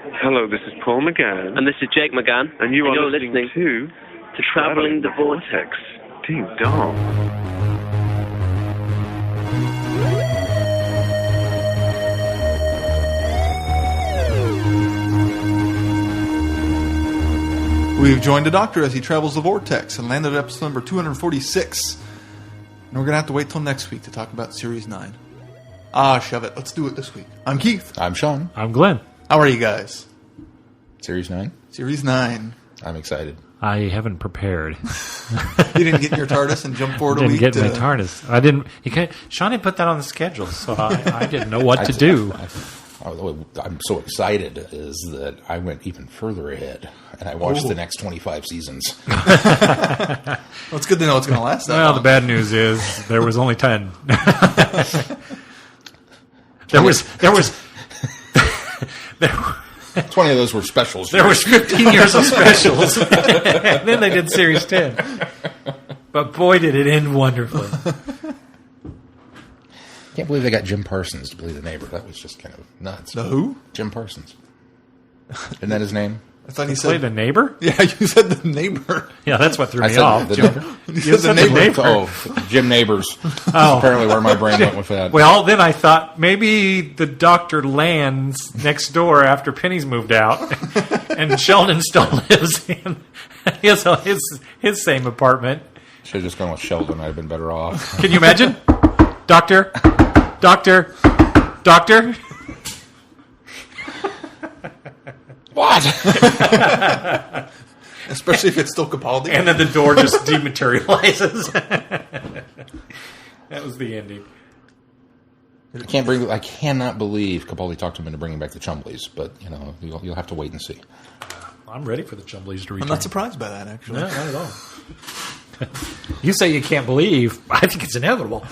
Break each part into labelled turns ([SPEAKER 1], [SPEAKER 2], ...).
[SPEAKER 1] Hello, this is Paul McGann.
[SPEAKER 2] And this is Jake McGann.
[SPEAKER 1] And you're listening to
[SPEAKER 2] Traveling the Vortex.
[SPEAKER 1] Ding dong.
[SPEAKER 3] We've joined the Doctor as he travels the Vortex and landed at episode number 246. And we're going to have to wait till next week to talk about Series 9. Shove it. Let's do it this week. I'm Keith.
[SPEAKER 4] I'm Sean.
[SPEAKER 5] I'm Glenn.
[SPEAKER 3] How are you guys?
[SPEAKER 4] Series 9?
[SPEAKER 3] Series 9.
[SPEAKER 4] I'm excited.
[SPEAKER 5] I haven't prepared.
[SPEAKER 3] You didn't get in your TARDIS and jump forward a week?
[SPEAKER 5] Didn't get my TARDIS. I didn't. Sean didn't put that on the schedule, so I didn't know what to do.
[SPEAKER 4] I'm so excited is that I went even further ahead, and I watched the next 25 seasons.
[SPEAKER 3] Well, it's good to know it's going to last that long.
[SPEAKER 5] The bad news is there was only 10. There was
[SPEAKER 4] 20 of those were specials.
[SPEAKER 5] There was 15 years of specials. And then they did Series 10. But boy, did it end wonderfully.
[SPEAKER 4] Can't believe they got Jim Parsons to play the neighbor. That was just kind of nuts.
[SPEAKER 3] The who?
[SPEAKER 4] Jim Parsons. Isn't that his name?
[SPEAKER 3] I thought he
[SPEAKER 5] Play
[SPEAKER 3] said
[SPEAKER 5] the neighbor?
[SPEAKER 3] Yeah, you said the neighbor.
[SPEAKER 5] Yeah, that's what threw me
[SPEAKER 4] said
[SPEAKER 5] off.
[SPEAKER 4] the neighbor?
[SPEAKER 3] You said the neighbor.
[SPEAKER 4] Oh, Jim Neighbors. That's apparently where my brain went with that.
[SPEAKER 5] Well, then I thought maybe the doctor lands next door after Penny's moved out, and Sheldon still lives in his same apartment.
[SPEAKER 4] Should have just gone with Sheldon. I'd have been better off.
[SPEAKER 5] Can you imagine? Doctor.
[SPEAKER 4] What?
[SPEAKER 3] Especially if it's still Capaldi.
[SPEAKER 5] And then the door just dematerializes. That was the ending.
[SPEAKER 4] I cannot believe Capaldi talked him into bringing back the Chumblies, but you'll have to wait and see.
[SPEAKER 5] I'm ready for the Chumblies to return.
[SPEAKER 3] I'm not surprised by that, actually.
[SPEAKER 5] No, not at all. You say you can't believe. I think it's inevitable.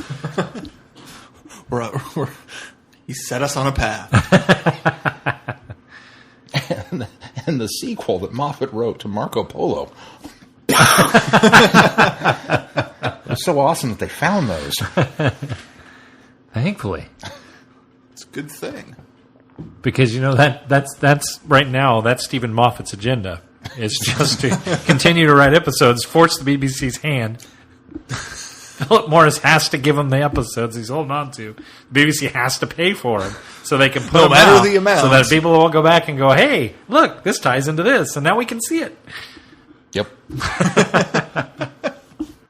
[SPEAKER 3] He set us on a path.
[SPEAKER 4] And the sequel that Moffat wrote to Marco Polo. It was so awesome that they found those.
[SPEAKER 5] Thankfully.
[SPEAKER 3] It's a good thing.
[SPEAKER 5] Because, that's right now, that's Stephen Moffat's agenda. It's just to continue to write episodes, force the BBC's hand. Philip Morris has to give him the episodes he's holding on to. The BBC has to pay for them so they can put them out,
[SPEAKER 3] the amount.
[SPEAKER 5] so that people will go back and go, hey, look, this ties into this, and now we can see it.
[SPEAKER 4] Yep.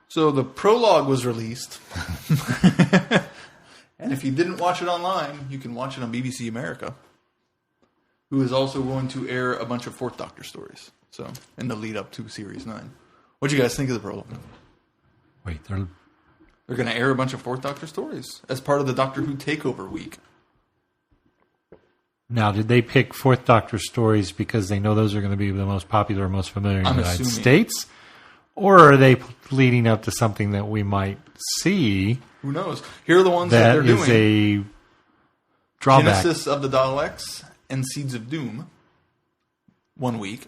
[SPEAKER 3] So the prologue was released. And if you didn't watch it online, you can watch it on BBC America, who is also going to air a bunch of Fourth Doctor stories. So, in the lead up to Series 9. What do you guys think of the prologue?
[SPEAKER 5] Wait,
[SPEAKER 3] They're going to air a bunch of Fourth Doctor stories as part of the Doctor Who Takeover Week.
[SPEAKER 5] Now, did they pick Fourth Doctor stories because they know those are going to be the most popular, most familiar in the United States? Or are they leading up to something that we might see?
[SPEAKER 3] Who knows? Here are the ones that they're doing.
[SPEAKER 5] That is a drawback.
[SPEAKER 3] Genesis of the Daleks and Seeds of Doom. 1 week.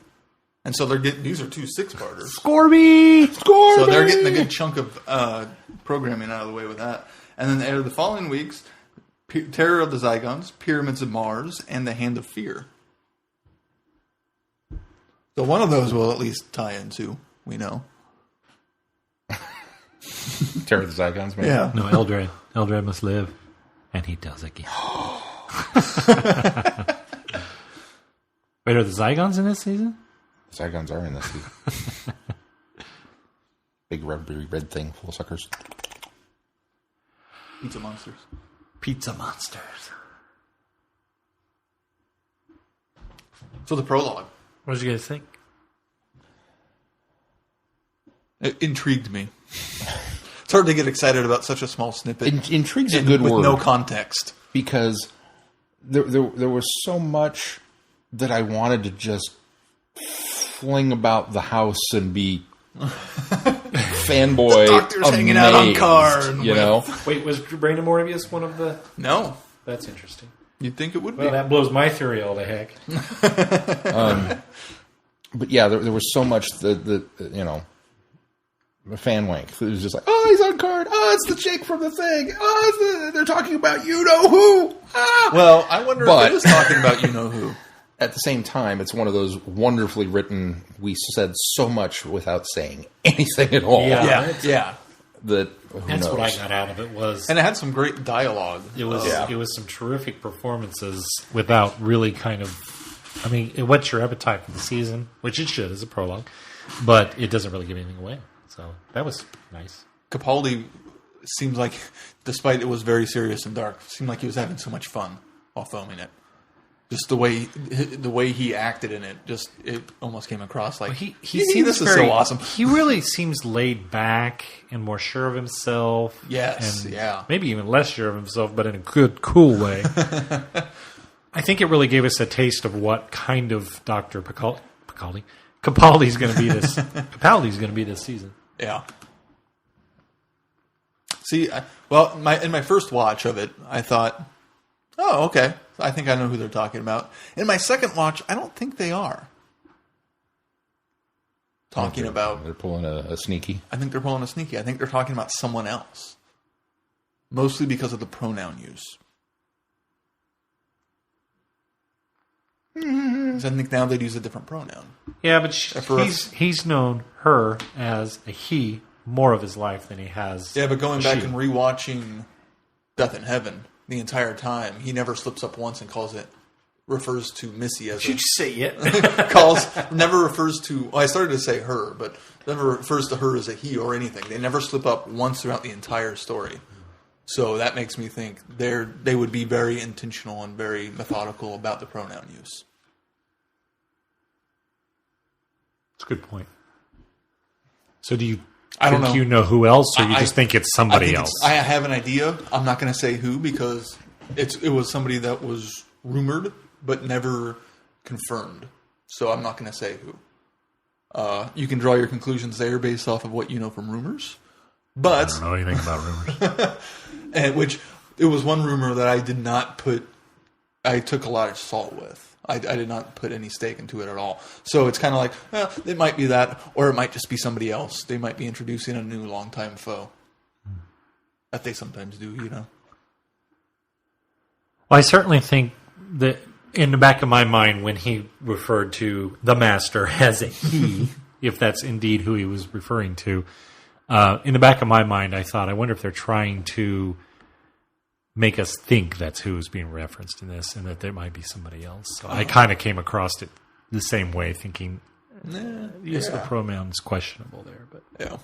[SPEAKER 3] And so these are 2 6-parters.
[SPEAKER 5] Scorby!
[SPEAKER 3] So they're getting a good chunk of programming out of the way with that. And then they air the following weeks, Terror of the Zygons, Pyramids of Mars, and The Hand of Fear. So one of those will at least tie into, we know.
[SPEAKER 4] Terror of the Zygons, maybe?
[SPEAKER 3] Yeah.
[SPEAKER 5] No, Eldred. Eldred must live. And he does again. Wait, are the Zygons in this season?
[SPEAKER 4] Zygons are in this season. Big red thing full of suckers.
[SPEAKER 3] Pizza monsters.
[SPEAKER 5] Pizza monsters.
[SPEAKER 3] So the prologue.
[SPEAKER 5] What did you guys think?
[SPEAKER 3] It intrigued me. It's hard to get excited about such a small snippet.
[SPEAKER 4] Intrigue's a good word.
[SPEAKER 3] With no context.
[SPEAKER 4] Because there was so much that I wanted to just fling about the house and be fanboy.
[SPEAKER 3] The Doctor's
[SPEAKER 4] amazed,
[SPEAKER 3] hanging out on cars.
[SPEAKER 4] You know?
[SPEAKER 5] Wait, was Brandon Morbius one of the...
[SPEAKER 3] No.
[SPEAKER 5] That's interesting.
[SPEAKER 3] You'd think it would be.
[SPEAKER 5] Well, that blows my theory all to heck.
[SPEAKER 4] But yeah, there was so much the fan wank. It was just like, oh, he's on card. Oh, it's the chick from the thing. Oh, they're talking about you know who. Ah!
[SPEAKER 3] Well, I wonder if it is talking about you know who.
[SPEAKER 4] at the same time, it's one of those wonderfully written, we said so much without saying anything at all.
[SPEAKER 3] Yeah.
[SPEAKER 4] That who
[SPEAKER 5] That's
[SPEAKER 4] knows?
[SPEAKER 5] what I got out of it was
[SPEAKER 3] And it had some great dialogue.
[SPEAKER 5] it was some terrific performances without really kind of. I mean, it whets your appetite for the season, which it should as a prologue, but it doesn't really give anything away. So that was nice.
[SPEAKER 3] Capaldi seems like, despite it was very serious and dark, seemed like he was having so much fun while filming it. Just the way he acted in it, it almost came across like
[SPEAKER 5] He
[SPEAKER 3] this is so awesome.
[SPEAKER 5] He really seems laid back and more sure of himself.
[SPEAKER 3] Yes,
[SPEAKER 5] and
[SPEAKER 3] yeah.
[SPEAKER 5] maybe even less sure of himself, but in a good, cool way. I think it really gave us a taste of what kind of Dr. Capaldi's going to be this. Capaldi's going to be this season.
[SPEAKER 3] Yeah. See, in my first watch of it, I thought, oh, okay. I think I know who they're talking about. In my second watch, I don't think they are talking about.
[SPEAKER 4] They're pulling a sneaky.
[SPEAKER 3] I think they're pulling a sneaky. I think they're talking about someone else, mostly because of the pronoun use. I think now they'd use a different pronoun.
[SPEAKER 5] Yeah, but he's known her as a he more of his life than he has.
[SPEAKER 3] Yeah, but going back
[SPEAKER 5] she.
[SPEAKER 3] and rewatching Death in Heaven the entire time, he never slips up once and refers to Missy as
[SPEAKER 5] Should you say it?
[SPEAKER 3] never refers to. Well, I started to say her, but never refers to her as a he or anything. They never slip up once throughout the entire story. So that makes me think they would be very intentional and very methodical about the pronoun use.
[SPEAKER 5] That's a good point. So do you
[SPEAKER 3] I don't
[SPEAKER 5] think
[SPEAKER 3] know.
[SPEAKER 5] you know who else, or you just think it's somebody else?
[SPEAKER 3] I have an idea. I'm not going to say who because it was somebody that was rumored but never confirmed. So I'm not going to say who. You can draw your conclusions there based off of what you know from rumors. But
[SPEAKER 5] I don't know anything about rumors.
[SPEAKER 3] and which it was one rumor that I did not put. I took a lot of salt with. I did not put any stake into it at all. So it's kind of like, well, it might be that, or it might just be somebody else. They might be introducing a new longtime foe. That they sometimes do, you know.
[SPEAKER 5] Well, I certainly think that in the back of my mind, when he referred to the master as a he, if that's indeed who he was referring to, in the back of my mind, I thought, I wonder if they're trying to make us think that's who's being referenced in this and that there might be somebody else. So I kind of came across it the same way, thinking, the use of the pronoun is questionable there. But
[SPEAKER 3] Yeah.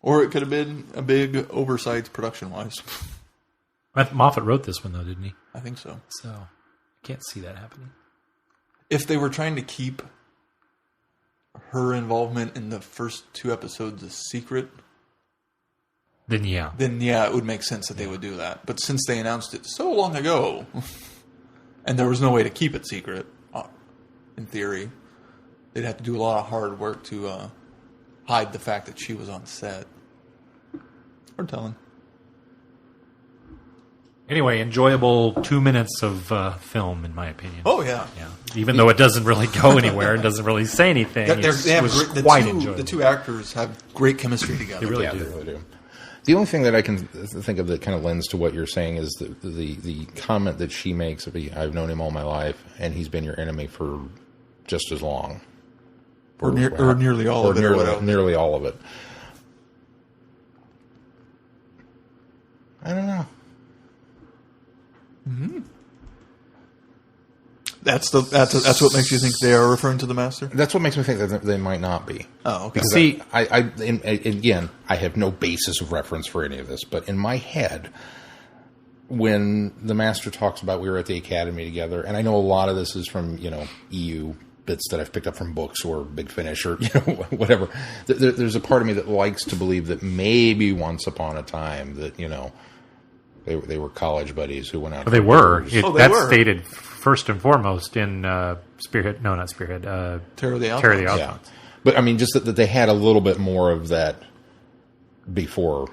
[SPEAKER 3] Or it could have been a big oversight production-wise.
[SPEAKER 5] Moffat wrote this one, though, didn't he?
[SPEAKER 3] I think so.
[SPEAKER 5] So I can't see that happening.
[SPEAKER 3] If they were trying to keep her involvement in the first 2 episodes a secret,
[SPEAKER 5] Then yeah.
[SPEAKER 3] it would make sense that they would do that. But since they announced it so long ago, and there was no way to keep it secret, in theory, they'd have to do a lot of hard work to hide the fact that she was on set. Or telling.
[SPEAKER 5] Anyway, enjoyable 2 minutes of film, in my opinion.
[SPEAKER 3] Oh, yeah.
[SPEAKER 5] Yeah. Even though it doesn't really go anywhere and doesn't really say anything, it was quite enjoyable.
[SPEAKER 3] The 2 actors have great chemistry together.
[SPEAKER 5] They really
[SPEAKER 4] Yeah,
[SPEAKER 5] do.
[SPEAKER 4] they really do. The only thing that I can think of that kind of lends to what you're saying is the comment that she makes of, I've known him all my life, and he's been your enemy for just as long.
[SPEAKER 3] Or nearly all of it.
[SPEAKER 4] Nearly all of it. I don't know.
[SPEAKER 3] Mm-hmm. That's what makes you think they are referring to the master?
[SPEAKER 4] That's what makes me think that they might not be.
[SPEAKER 3] Oh, okay.
[SPEAKER 4] Because
[SPEAKER 5] See,
[SPEAKER 4] again, I have no basis of reference for any of this, but in my head, when the master talks about we were at the academy together, and I know a lot of this is from, EU bits that I've picked up from books or Big Finish or, whatever. There's a part of me that likes to believe that maybe once upon a time that, they were college buddies who went out.
[SPEAKER 5] They were. That's
[SPEAKER 3] were.
[SPEAKER 5] stated first and foremost in Spearhead. No, not Spearhead.
[SPEAKER 3] Terror of the Outlaws.
[SPEAKER 5] Terror of the
[SPEAKER 4] Yeah.
[SPEAKER 5] Outlaws.
[SPEAKER 4] But, I mean, just that they had a little bit more of that before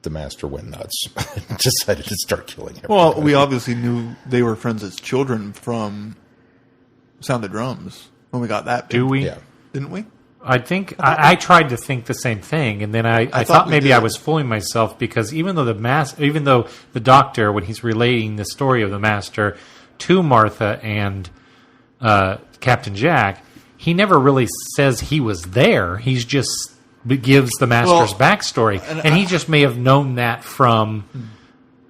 [SPEAKER 4] the master went nuts. Decided to start killing everybody.
[SPEAKER 3] Well, we obviously knew they were friends as children from Sound of Drums when we got that big.
[SPEAKER 5] Do we?
[SPEAKER 4] Yeah.
[SPEAKER 3] Didn't we?
[SPEAKER 5] I think I tried to think the same thing, and then I thought
[SPEAKER 3] we
[SPEAKER 5] maybe
[SPEAKER 3] did.
[SPEAKER 5] I was fooling myself because even though the doctor, when he's relating the story of the master to Martha and Captain Jack, he never really says he was there. He's just gives the Master's backstory, and he just may have known that from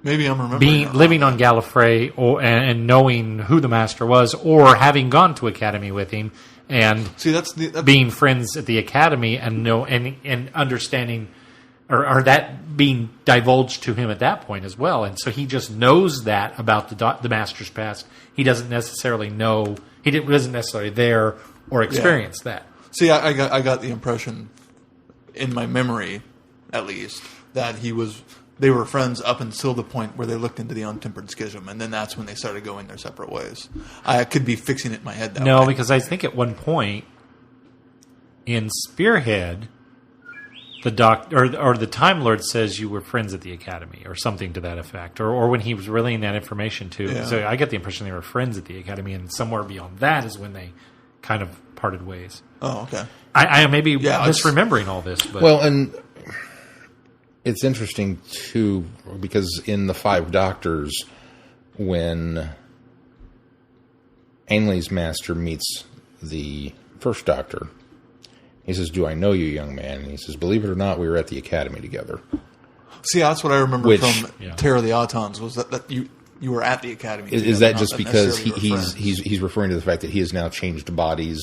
[SPEAKER 3] maybe I'm remembering
[SPEAKER 5] living on Gallifrey and knowing who the Master was, or having gone to Academy with him and
[SPEAKER 3] that's
[SPEAKER 5] being friends at the Academy and understanding. Or that being divulged to him at that point as well, and so he just knows that about the Master's past. He doesn't necessarily know. Wasn't necessarily there or experience that.
[SPEAKER 3] See, I got the impression, in my memory, at least, that they were friends up until the point where they looked into the untempered schism, and then that's when they started going their separate ways. I could be fixing it in my head that way.
[SPEAKER 5] No, because I think at one point in Spearhead, the the Time Lord says you were friends at the Academy, or something to that effect, or when he was relaying that information to.
[SPEAKER 3] Yeah.
[SPEAKER 5] So I get the impression they were friends at the Academy, and somewhere beyond that is when they kind of parted ways.
[SPEAKER 3] Oh, okay.
[SPEAKER 5] I may be misremembering all this, but
[SPEAKER 4] well, and it's interesting too because in the Five Doctors, when Ainley's master meets the First Doctor. He says, "Do I know you, young man?" And he says, "Believe it or not, we were at the Academy together."
[SPEAKER 3] See, that's what I remember from Terror of the Autons, was that you were at the Academy.
[SPEAKER 4] Is that just because he's referring to the fact that he has now changed bodies,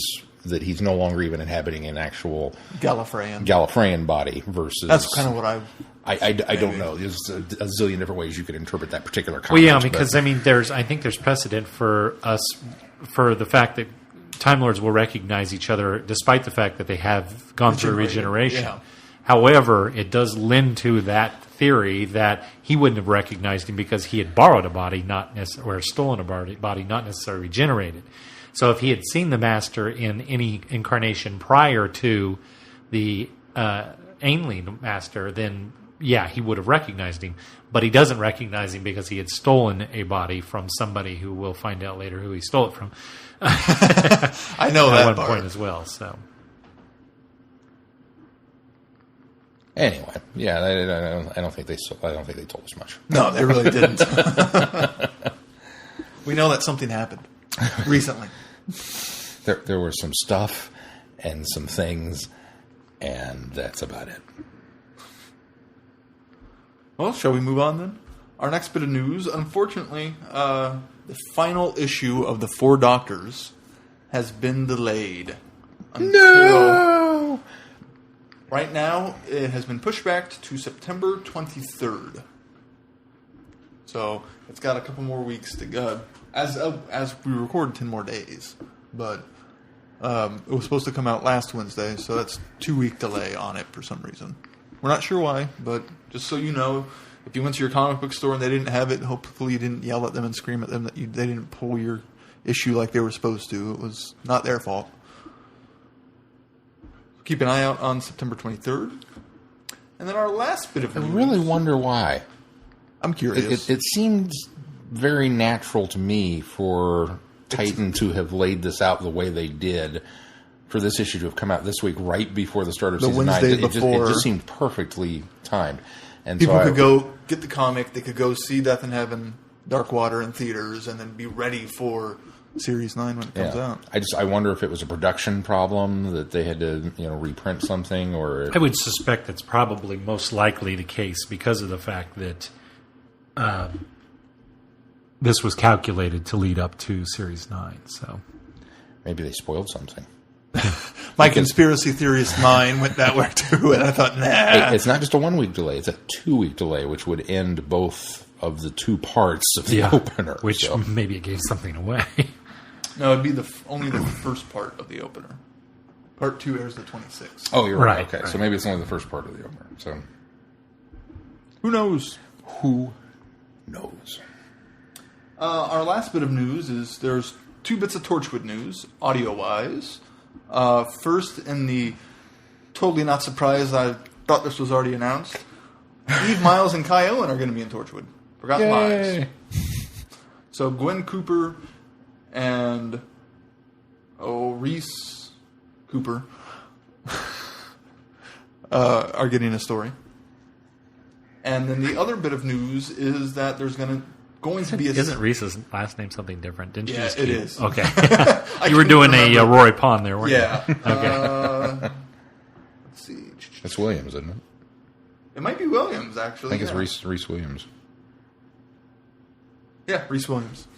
[SPEAKER 4] that he's no longer even inhabiting an actual Gallifreyan body versus...
[SPEAKER 3] That's kind of what
[SPEAKER 4] I don't know. There's a zillion different ways you could interpret that particular comment.
[SPEAKER 5] Well, yeah, because I think there's precedent for us for the fact that Time Lords will recognize each other despite the fact that they have gone through regeneration. Yeah. However, it does lend to that theory that he wouldn't have recognized him because he had borrowed a body, or stolen a body, not necessarily regenerated. So if he had seen the Master in any incarnation prior to the Ainley Master, then yeah, he would have recognized him. But he doesn't recognize him because he had stolen a body from somebody who we'll find out later who he stole it from.
[SPEAKER 3] I know that
[SPEAKER 5] at one
[SPEAKER 3] part.
[SPEAKER 5] point as well. So
[SPEAKER 4] anyway, yeah, I don't think they told us much.
[SPEAKER 3] No, they really didn't. We know that something happened recently.
[SPEAKER 4] There was some stuff and some things, and that's about it.
[SPEAKER 3] Well, shall we move on then? Our next bit of news, unfortunately, the final issue of the Four Doctors has been delayed.
[SPEAKER 4] No!
[SPEAKER 3] Right now, it has been pushed back to September 23rd. So, it's got a couple more weeks to go. As we record, 10 more days. But it was supposed to come out last Wednesday, so that's 2-week delay on it for some reason. We're not sure why, but just so you know, if you went to your comic book store and they didn't have it, hopefully you didn't yell at them and scream at them that they didn't pull your issue like they were supposed to. It was not their fault. Keep an eye out on September 23rd. And then our last bit of news.
[SPEAKER 4] I really wonder why.
[SPEAKER 3] I'm curious.
[SPEAKER 4] It seems very natural to me for Titan to have laid this out the way they did, for this issue to have come out this week right before the start of season 9. It just seemed perfectly timed. And
[SPEAKER 3] people could go get the comic, they could go see Death in Heaven, Dark Water in theaters, and then be ready for Series 9 when it comes out.
[SPEAKER 4] I wonder if it was a production problem that they had to reprint something, or
[SPEAKER 5] I would suspect that's probably most likely the case because of the fact that this was calculated to lead up to Series 9. So
[SPEAKER 4] maybe they spoiled something.
[SPEAKER 3] My conspiracy theorist mind went that way too, and I thought, nah.
[SPEAKER 4] It's not just a 1-week delay; it's a 2-week delay, which would end both of the two parts of the opener.
[SPEAKER 5] Which maybe it gave something away.
[SPEAKER 3] No, it'd be only the first part of the opener. Part 2 airs the 26th.
[SPEAKER 4] Oh, you're right. Okay, so maybe it's only the first part of the opener. So
[SPEAKER 3] who knows?
[SPEAKER 4] Who knows?
[SPEAKER 3] Our last bit of news is there's 2 bits of Torchwood news, audio-wise. First, in the totally not surprised, I thought this was already announced. Eve Miles and Kai Owen are going to be in Torchwood. Forgotten Lives. So Gwen Cooper and Reese Cooper are getting a story. And then the other bit of news is that there's going to going to be a...
[SPEAKER 5] Isn't Reese's last name something different? Didn't you
[SPEAKER 3] Yeah,
[SPEAKER 5] just
[SPEAKER 3] it
[SPEAKER 5] keep...
[SPEAKER 3] is.
[SPEAKER 5] Okay. You were doing a Rory Pond there, weren't
[SPEAKER 3] Yeah.
[SPEAKER 5] you? Okay.
[SPEAKER 3] Let's see.
[SPEAKER 4] It's Williams, isn't it?
[SPEAKER 3] It might be Williams, actually.
[SPEAKER 4] I think it's Reese Williams.
[SPEAKER 3] Yeah, Reese Williams.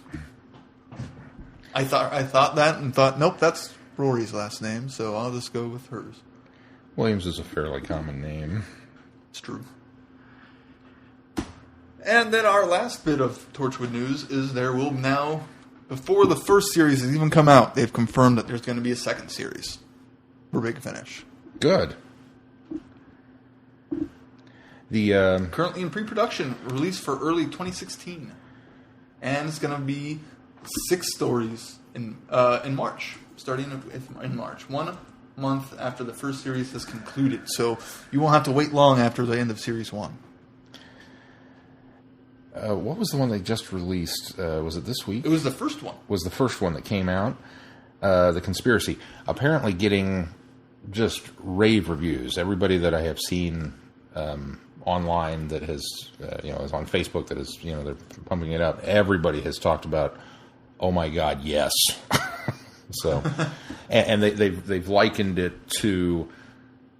[SPEAKER 3] I thought that and thought, nope, that's Rory's last name, so I'll just go with hers.
[SPEAKER 4] Williams is a fairly common name.
[SPEAKER 3] It's true. And then our last bit of Torchwood news is there will now, before the first series has even come out, they've confirmed that there's going to be a second series for Big Finish.
[SPEAKER 4] Good. The
[SPEAKER 3] Currently in pre-production, released for early 2016. And it's going to be 6 stories in March, starting in March. 1 month after the first series has concluded. So you won't have to wait long after the end of Series 1.
[SPEAKER 4] what was the one they just released? Was it this week?
[SPEAKER 3] It was the first one.
[SPEAKER 4] Was the first one that came out. The Conspiracy. Apparently getting just rave reviews. Everybody that I have seen online that has, is on Facebook that is, they're pumping it up. Everybody has talked about, oh my God, yes. So, and they've likened it to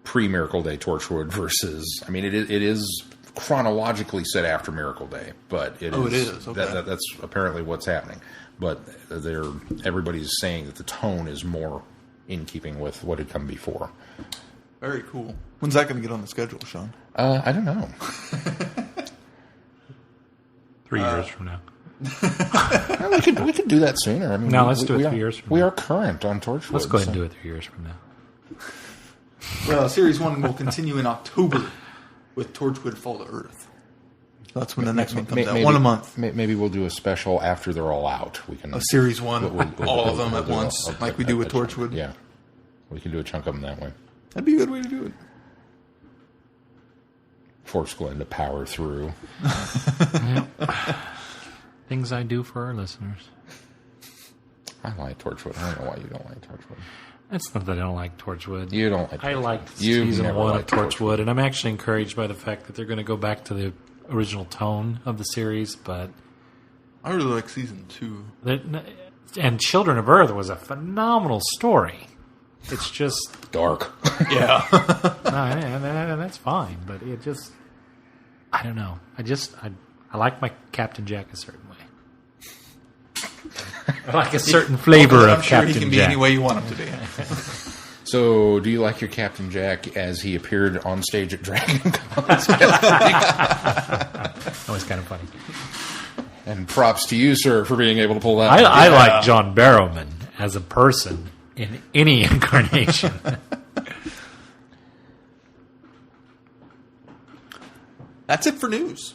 [SPEAKER 4] pre-Miracle Day Torchwood versus, it is chronologically set after Miracle Day, but it is. Okay. That's apparently what's happening. But everybody's saying that the tone is more in keeping with what had come before.
[SPEAKER 3] Very cool. When's that going to get on the schedule, Sean?
[SPEAKER 4] I don't know.
[SPEAKER 5] 3 years from now.
[SPEAKER 4] We could do that sooner.
[SPEAKER 5] No, let's do it 3 years from now.
[SPEAKER 4] We are current on Torchwood.
[SPEAKER 5] Let's go ahead and do it 3 years from now.
[SPEAKER 3] Well, Series 1 will continue in October with Torchwood Fall to Earth. That's when the next one comes out. One a month.
[SPEAKER 4] Maybe we'll do a special after they're all out. We can
[SPEAKER 3] Series 1, all of them at once, like we do with Torchwood.
[SPEAKER 4] Yeah. We can do a chunk of them that way.
[SPEAKER 3] That'd be a good way to do it.
[SPEAKER 4] Force Glenn to power through.
[SPEAKER 5] Things I do for our listeners.
[SPEAKER 4] I like Torchwood. I don't know why you don't like Torchwood.
[SPEAKER 5] It's not that I don't like Torchwood.
[SPEAKER 4] You don't like Torchwood.
[SPEAKER 5] I liked season 1 of Torchwood, and I'm actually encouraged by the fact that they're going to go back to the original tone of the series, but...
[SPEAKER 3] I really like season 2.
[SPEAKER 5] And Children of Earth was a phenomenal story. It's just...
[SPEAKER 4] dark.
[SPEAKER 3] Yeah.
[SPEAKER 5] No, that's fine, but it just... I don't know. I like my Captain Jack a certain way. I like a certain flavor of Captain Jack. I'm sure he can be
[SPEAKER 3] any way you want him to be.
[SPEAKER 4] So, do you like your Captain Jack as he appeared on stage at Dragon Con?
[SPEAKER 5] That was kind of funny.
[SPEAKER 4] And props to you, sir, for being able to pull that.
[SPEAKER 5] I like John Barrowman as a person in any incarnation.
[SPEAKER 3] That's it for news.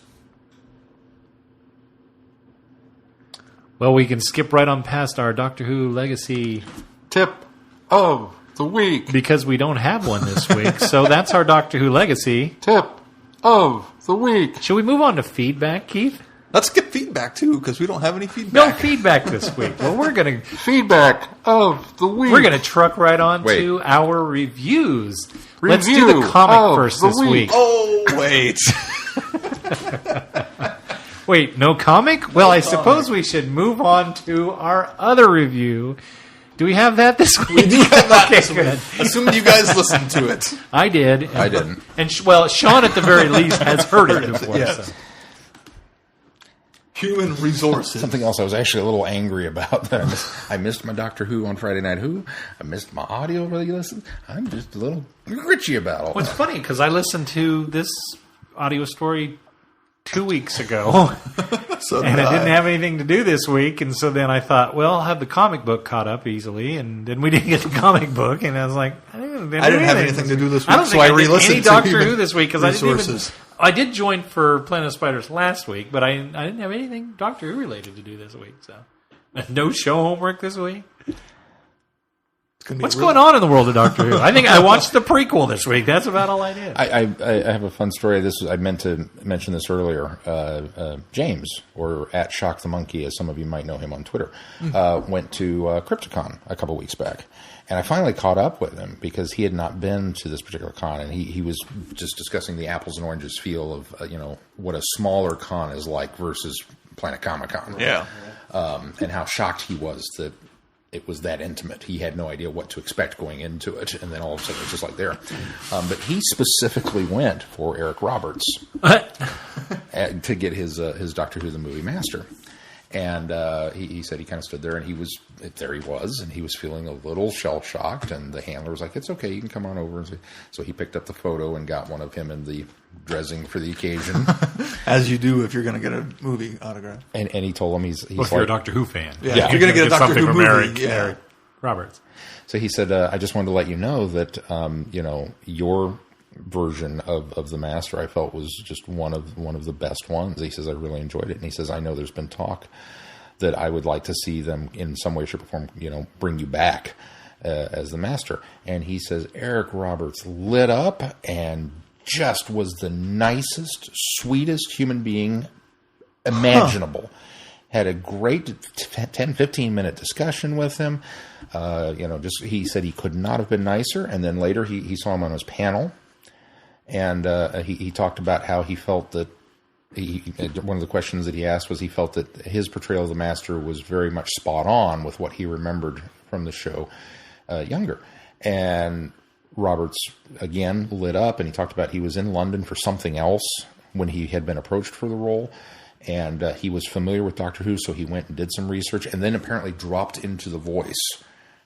[SPEAKER 5] Well, we can skip right on past our Doctor Who Legacy
[SPEAKER 4] tip of the week.
[SPEAKER 5] Because we don't have one this week. So that's our Doctor Who Legacy
[SPEAKER 4] tip of the week.
[SPEAKER 5] Should we move on to feedback, Keith?
[SPEAKER 3] Let's get feedback, too, because we don't have any feedback.
[SPEAKER 5] No feedback this week. Well, we're going to...
[SPEAKER 4] Feedback of the week.
[SPEAKER 5] We're going to truck right on to our reviews. Let's do the comic first this week.
[SPEAKER 3] Oh, wait.
[SPEAKER 5] Wait, no comic? Well, I suppose we should move on to our other review. Do we have that this week?
[SPEAKER 3] We do have that
[SPEAKER 5] okay,
[SPEAKER 3] this
[SPEAKER 5] good.
[SPEAKER 3] week. Assuming you guys listened to it.
[SPEAKER 5] I did.
[SPEAKER 4] I didn't.
[SPEAKER 5] And Sean, at the very least, has heard it before.
[SPEAKER 3] Yes.
[SPEAKER 5] So.
[SPEAKER 3] Human resources.
[SPEAKER 4] Something else I was actually a little angry about. That I missed my Doctor Who on Friday Night Who. I missed my audio re-listen. I'm just a little gritchy about all
[SPEAKER 5] Well, it's
[SPEAKER 4] that.
[SPEAKER 5] funny, because I listened to this audio story 2 weeks ago, and I didn't have anything to do this week, and so then I thought, well, I'll have the comic book caught up easily, and then we didn't get the comic book, and I was like, I didn't have anything to do this week,
[SPEAKER 3] so I re-listened
[SPEAKER 5] any
[SPEAKER 3] to
[SPEAKER 5] Doctor Who this week, because
[SPEAKER 3] resources.
[SPEAKER 5] I did join for Planet of Spiders last week, but I didn't have anything Doctor Who related to do this week, so no show homework this week. What's going on in the world of Doctor Who? I think I watched the prequel this week. That's about all I did.
[SPEAKER 4] I have a fun story. I meant to mention this earlier. James, or at Shock the Monkey, as some of you might know him on Twitter, went to Crypticon a couple weeks back. And I finally caught up with him because he had not been to this particular con, and he was just discussing the apples and oranges feel of what a smaller con is like versus Planet Comic-Con.
[SPEAKER 3] Yeah.
[SPEAKER 4] And how shocked he was that it was that intimate. He had no idea what to expect going into it, and then all of a sudden it's just like there. But he specifically went for Eric Roberts to get his Doctor Who the Movie Master. And he said he kind of stood there, and he was feeling a little shell-shocked, and the handler was like, it's okay, you can come on over. And so he picked up the photo and got one of him in the dressing for the occasion.
[SPEAKER 3] As you do if you're going to get a movie autograph.
[SPEAKER 4] And he told him he's
[SPEAKER 5] Well, if
[SPEAKER 4] like,
[SPEAKER 5] you're a Doctor Who fan.
[SPEAKER 3] Yeah, if you're going to get a Doctor Who
[SPEAKER 5] from
[SPEAKER 3] movie.
[SPEAKER 5] Eric Roberts.
[SPEAKER 4] So he said, I just wanted to let you know that, your version of the Master I felt was just one of the best ones. He says, I really enjoyed it. And he says, I know there's been talk that I would like to see them in some way, shape, or form, bring you back as the Master. And he says, Eric Roberts lit up and just was the nicest, sweetest human being imaginable. Had a great 10, 15-minute discussion with him. He said he could not have been nicer. And then later he saw him on his panel. And he talked about how he felt that one of the questions that he asked was he felt that his portrayal of the Master was very much spot on with what he remembered from the show younger. And Roberts, again, lit up, and he talked about he was in London for something else when he had been approached for the role. And he was familiar with Doctor Who, so he went and did some research, and then apparently dropped into the voice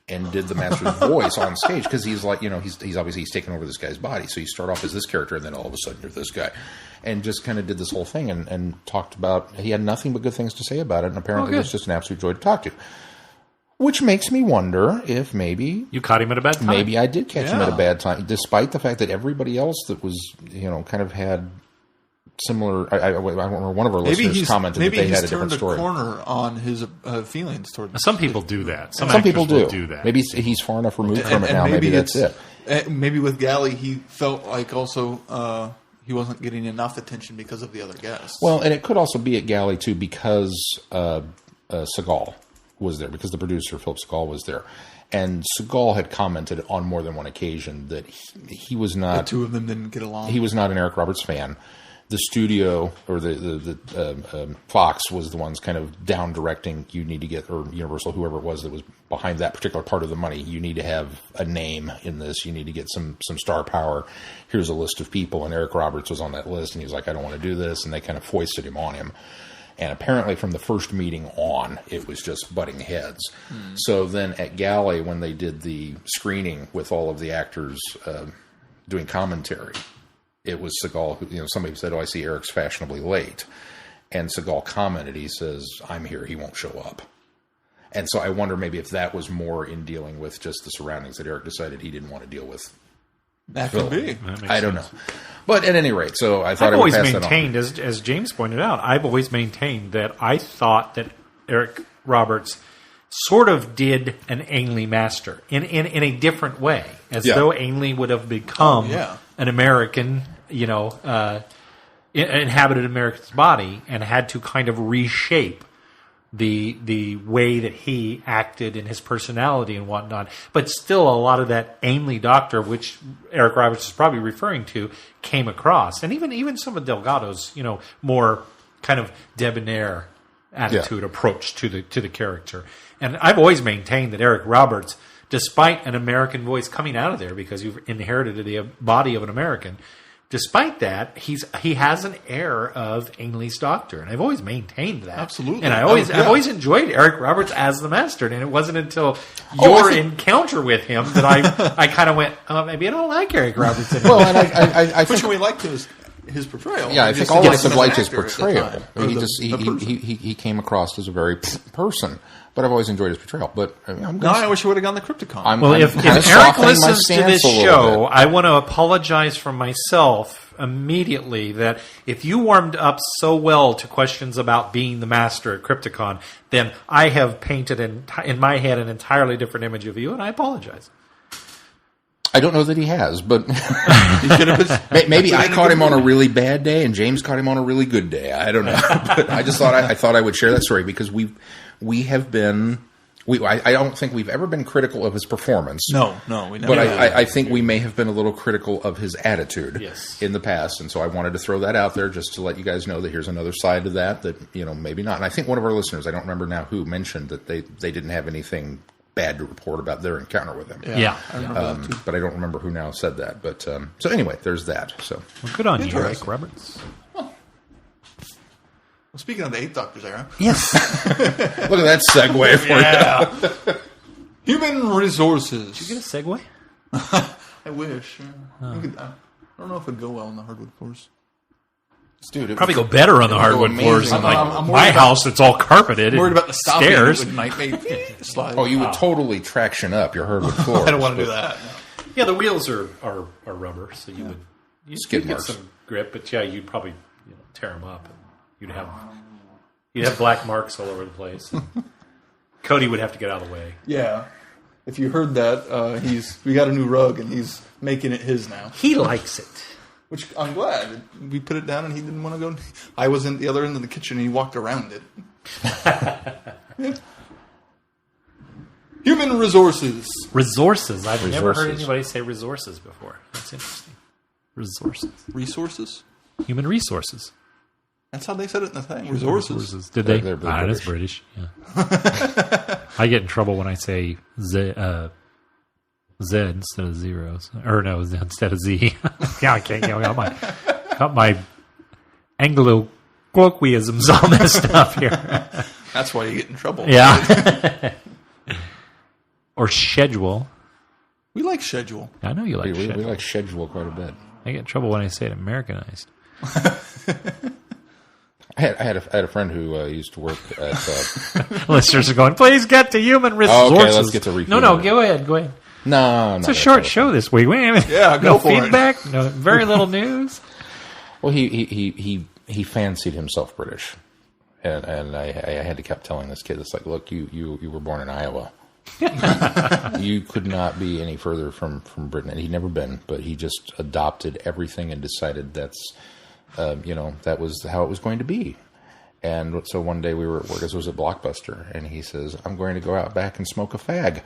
[SPEAKER 4] and did the Master's voice on stage, because he's like, he's obviously taken over this guy's body. So you start off as this character, and then all of a sudden you're this guy, and just kind of did this whole thing and talked about. He had nothing but good things to say about it, and apparently it was just an absolute joy to talk to. Which makes me wonder if maybe
[SPEAKER 5] you caught him at a bad time.
[SPEAKER 4] Maybe I did catch him at a bad time, despite the fact that everybody else that was kind of had similar. I remember one of our listeners commented that they had a different story.
[SPEAKER 3] Maybe he's turned a corner on his feelings toward this.
[SPEAKER 5] Some people do that.
[SPEAKER 4] Some people
[SPEAKER 5] do that.
[SPEAKER 4] Maybe he's far enough removed from it now. Maybe that's it.
[SPEAKER 3] Maybe with Galley, he felt like also he wasn't getting enough attention because of the other guests.
[SPEAKER 4] Well, and it could also be at Galley too, because Seagal was there, because the producer Philip Seagal was there. And Seagal had commented on more than one occasion that he was not.
[SPEAKER 3] The two of them didn't get along.
[SPEAKER 4] He was not an Eric Roberts fan. The studio or the Fox was the ones kind of down directing. You need to get, or Universal, whoever it was that was behind that particular part of the money. You need to have a name in this. You need to get some star power. Here's a list of people, and Eric Roberts was on that list, and he was like, I don't want to do this, and they kind of foisted him on him. And apparently from the first meeting on, it was just butting heads. So then at Galley, when they did the screening with all of the actors doing commentary, it was Seagal who, somebody said, I see Eric's fashionably late. And Seagal commented, he says, I'm here, he won't show up. And so I wonder maybe if that was more in dealing with just the surroundings that Eric decided he didn't want to deal with.
[SPEAKER 3] That could be.
[SPEAKER 4] I don't know. But at any rate, so I thought
[SPEAKER 5] I've always
[SPEAKER 4] pass that on.
[SPEAKER 5] maintained, as James pointed out, I've always maintained that I thought that Eric Roberts sort of did an Ainley Master in a different way, as though Ainley would have become an American, inhabited American's body, and had to kind of reshape the way that he acted and his personality and whatnot. But still, a lot of that Ainley Doctor, which Eric Roberts is probably referring to, came across. And even some of Delgado's, more kind of debonair attitude, approach to the character. And I've always maintained that Eric Roberts, despite an American voice coming out of there, because you've inherited the body of an American, despite that, he has an air of Ainley's Doctor, and I've always maintained that.
[SPEAKER 3] Absolutely,
[SPEAKER 5] and I've always enjoyed Eric Roberts as the Master, and it wasn't until your encounter with him that I kind of went, maybe I don't like Eric Roberts anymore.
[SPEAKER 4] Well, and I
[SPEAKER 3] think we liked his portrayal.
[SPEAKER 4] Yeah, I think all of us have liked his portrayal. He came across as a very person. But I've always enjoyed his portrayal. But
[SPEAKER 3] I wish he would have gone the Crypticon.
[SPEAKER 5] If Eric listens to this show, I want to apologize for myself immediately that if you warmed up so well to questions about being the Master at Crypticon, then I have painted in my head an entirely different image of you, and I apologize.
[SPEAKER 4] I don't know that he has, but maybe I caught him on a really bad day, and James caught him on a really good day. I don't know. But I just thought I would share that story because we have been I don't think we've ever been critical of his performance.
[SPEAKER 3] No, we never.
[SPEAKER 4] But I think we may have been a little critical of his attitude in the past, and so I wanted to throw that out there just to let you guys know that here's another side to that maybe not. And I think one of our listeners, I don't remember now who, mentioned that they didn't have anything bad to report about their encounter with him.
[SPEAKER 5] Yeah.
[SPEAKER 3] I remember that too.
[SPEAKER 4] But I don't remember who now said that. But so anyway, there's that. So
[SPEAKER 5] Well, good on you, Rick Roberts.
[SPEAKER 3] Well, speaking of the Eighth Doctor's era,
[SPEAKER 5] Yes.
[SPEAKER 4] look at that segue for you.
[SPEAKER 3] human resources.
[SPEAKER 5] Did you get a segue?
[SPEAKER 3] I wish. I don't know if it'd go well on the hardwood floors.
[SPEAKER 4] Dude, it
[SPEAKER 5] Probably
[SPEAKER 4] was-
[SPEAKER 5] go better on the
[SPEAKER 4] it would
[SPEAKER 5] hardwood
[SPEAKER 4] go
[SPEAKER 5] floors
[SPEAKER 4] amazing.
[SPEAKER 5] than
[SPEAKER 3] I'm worried
[SPEAKER 5] my
[SPEAKER 3] about-
[SPEAKER 5] house that's all carpeted.
[SPEAKER 3] I'm worried about the stopping.
[SPEAKER 5] stairs.
[SPEAKER 3] It might make slide.
[SPEAKER 4] Oh, you would totally traction up your hardwood floors.
[SPEAKER 3] I don't want to do that.
[SPEAKER 5] Yeah, the wheels are rubber, so you'd
[SPEAKER 4] Skid
[SPEAKER 5] get
[SPEAKER 4] marks.
[SPEAKER 5] some grip, but yeah, you'd probably tear them up. And you'd have black marks all over the place. Cody would have to get out of the way.
[SPEAKER 3] Yeah. If you heard that, we got a new rug and he's making it his now.
[SPEAKER 5] He likes it.
[SPEAKER 3] Which I'm glad. We put it down and he didn't want to go. I was in the other end of the kitchen and he walked around it. Human resources.
[SPEAKER 5] Resources. I've never heard
[SPEAKER 4] Resources.
[SPEAKER 5] anybody say resources before. That's interesting. Resources.
[SPEAKER 3] Resources?
[SPEAKER 5] Human resources.
[SPEAKER 3] That's how they said it in the thing. Resources.
[SPEAKER 5] Did they?
[SPEAKER 4] They're
[SPEAKER 5] That's British. Yeah. I get in trouble when I say Z instead of zeros. Or no, instead of Z. Yeah, I can't. Got my Anglo colloquialisms all messed up here.
[SPEAKER 3] That's why you get in trouble.
[SPEAKER 5] Yeah. Or schedule.
[SPEAKER 3] We like schedule.
[SPEAKER 5] I know you like
[SPEAKER 4] We
[SPEAKER 5] schedule.
[SPEAKER 4] like schedule quite a bit.
[SPEAKER 5] I get in trouble when I say it Americanized.
[SPEAKER 4] I had a friend who used to work at.
[SPEAKER 5] Listeners are going, please get to human resources.
[SPEAKER 4] Okay, let's get to
[SPEAKER 5] No,
[SPEAKER 4] refueling.
[SPEAKER 5] go ahead.
[SPEAKER 4] No,
[SPEAKER 5] It's a short show this week. Wait a minute.
[SPEAKER 3] Yeah, go
[SPEAKER 5] no
[SPEAKER 3] for it.
[SPEAKER 5] feedback. No, very little news.
[SPEAKER 4] Well, he fancied himself British, and I had to keep telling this kid, it's like, look, you were born in Iowa. You could not be any further from Britain, and he'd never been, but he just adopted everything and decided that's that was how it was going to be. And so one day we were at work, it was at Blockbuster, and he says, I'm going to go out back and smoke a fag,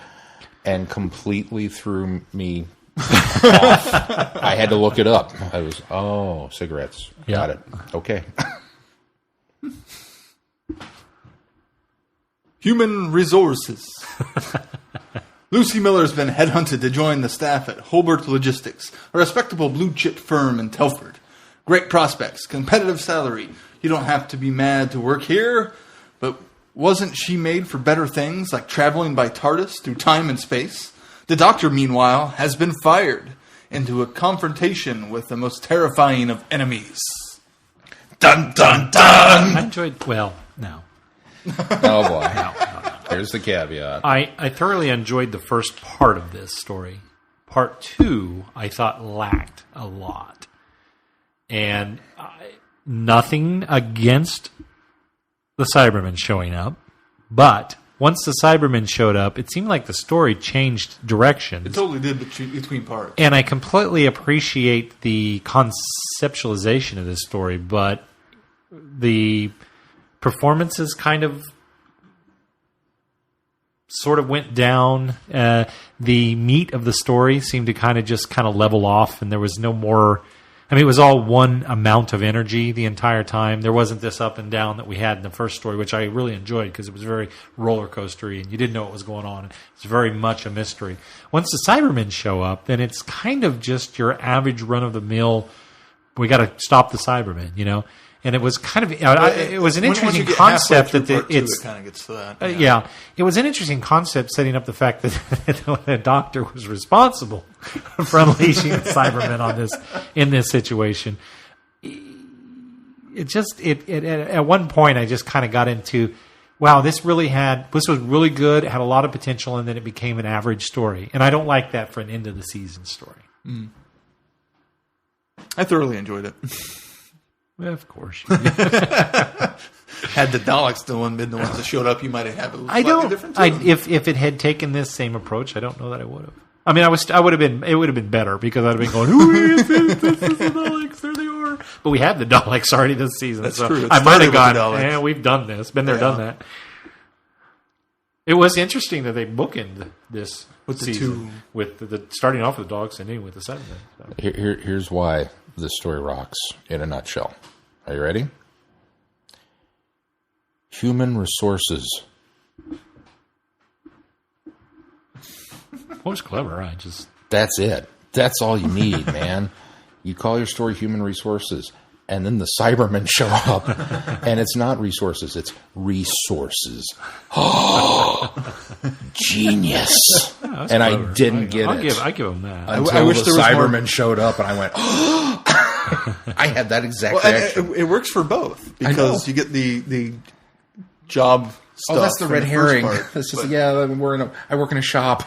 [SPEAKER 4] and completely threw me off. I had to look it up. I was, cigarettes. Got it. Okay.
[SPEAKER 3] Human resources. Lucy Miller has been headhunted to join the staff at Holbert Logistics, a respectable blue-chip firm in Telford. Great prospects, competitive salary. You don't have to be mad to work here, but wasn't she made for better things like traveling by TARDIS through time and space? The Doctor, meanwhile, has been fired into a confrontation with the most terrifying of enemies. Dun, dun, dun!
[SPEAKER 5] I enjoyed, no.
[SPEAKER 4] Oh, boy. Here's the caveat.
[SPEAKER 5] I thoroughly enjoyed the first part of this story. Part 2, I thought lacked a lot. And nothing against the Cybermen showing up, but once the Cybermen showed up, it seemed like the story changed direction.
[SPEAKER 3] It totally did between parts.
[SPEAKER 5] And I completely appreciate the conceptualization of this story, but the performances kind of sort of went down. The meat of the story seemed to kind of level off, and there was no more. I mean, it was all one amount of energy the entire time. There wasn't this up and down that we had in the first story, which I really enjoyed because it was very roller coastery and you didn't know what was going on. It's very much a mystery. Once the Cybermen show up, then it's kind of just your average run of the mill. We got to stop the Cybermen, And it was kind of it was an interesting concept that it
[SPEAKER 3] kind of gets to that.
[SPEAKER 5] It was an interesting concept setting up the fact that the Doctor was responsible for unleashing the Cybermen in this situation. At one point I just kind of got into, wow, this was really good, it had a lot of potential, and then it became an average story, and I don't like that for an end of the season story.
[SPEAKER 3] I thoroughly enjoyed it.
[SPEAKER 5] Well, of course.
[SPEAKER 3] Had the Daleks been the ones that showed up, you might have a slightly different tune.
[SPEAKER 5] If it had taken this same approach, I don't know that I would have. I mean, it would have been better because I'd have been going, who is this? This is the Daleks. There they are. But we had the Daleks already this season.
[SPEAKER 3] That's
[SPEAKER 5] so
[SPEAKER 3] true. It
[SPEAKER 5] I might
[SPEAKER 3] started
[SPEAKER 5] have
[SPEAKER 3] with the
[SPEAKER 5] gone,
[SPEAKER 3] Daleks.
[SPEAKER 5] we've done this. Been there, done that. It was interesting that they bookend this
[SPEAKER 3] With the
[SPEAKER 5] season
[SPEAKER 3] two-
[SPEAKER 5] with the starting off with the dogs and ending with the Cybermen. So.
[SPEAKER 4] Here's why this story rocks in a nutshell. Are you ready? Human resources.
[SPEAKER 5] That was clever. I just
[SPEAKER 4] That's it. That's all you need, man. You call your story Human Resources, and then the Cybermen show up, and it's not resources, it's resources. Genius.
[SPEAKER 5] that's
[SPEAKER 4] And
[SPEAKER 5] clever.
[SPEAKER 4] I didn't get it.
[SPEAKER 5] I give them that.
[SPEAKER 4] Until
[SPEAKER 3] I wish
[SPEAKER 4] the
[SPEAKER 3] there was more-
[SPEAKER 4] Cybermen showed up, and I went, I had that exact
[SPEAKER 3] Well, and
[SPEAKER 4] reaction.
[SPEAKER 3] it works for both
[SPEAKER 4] I know.
[SPEAKER 3] because you get the job stuff.
[SPEAKER 4] Oh, that's the
[SPEAKER 3] from
[SPEAKER 4] red
[SPEAKER 3] first
[SPEAKER 4] herring.
[SPEAKER 3] part,
[SPEAKER 4] It's just,
[SPEAKER 3] but-
[SPEAKER 4] yeah, I work in a shop.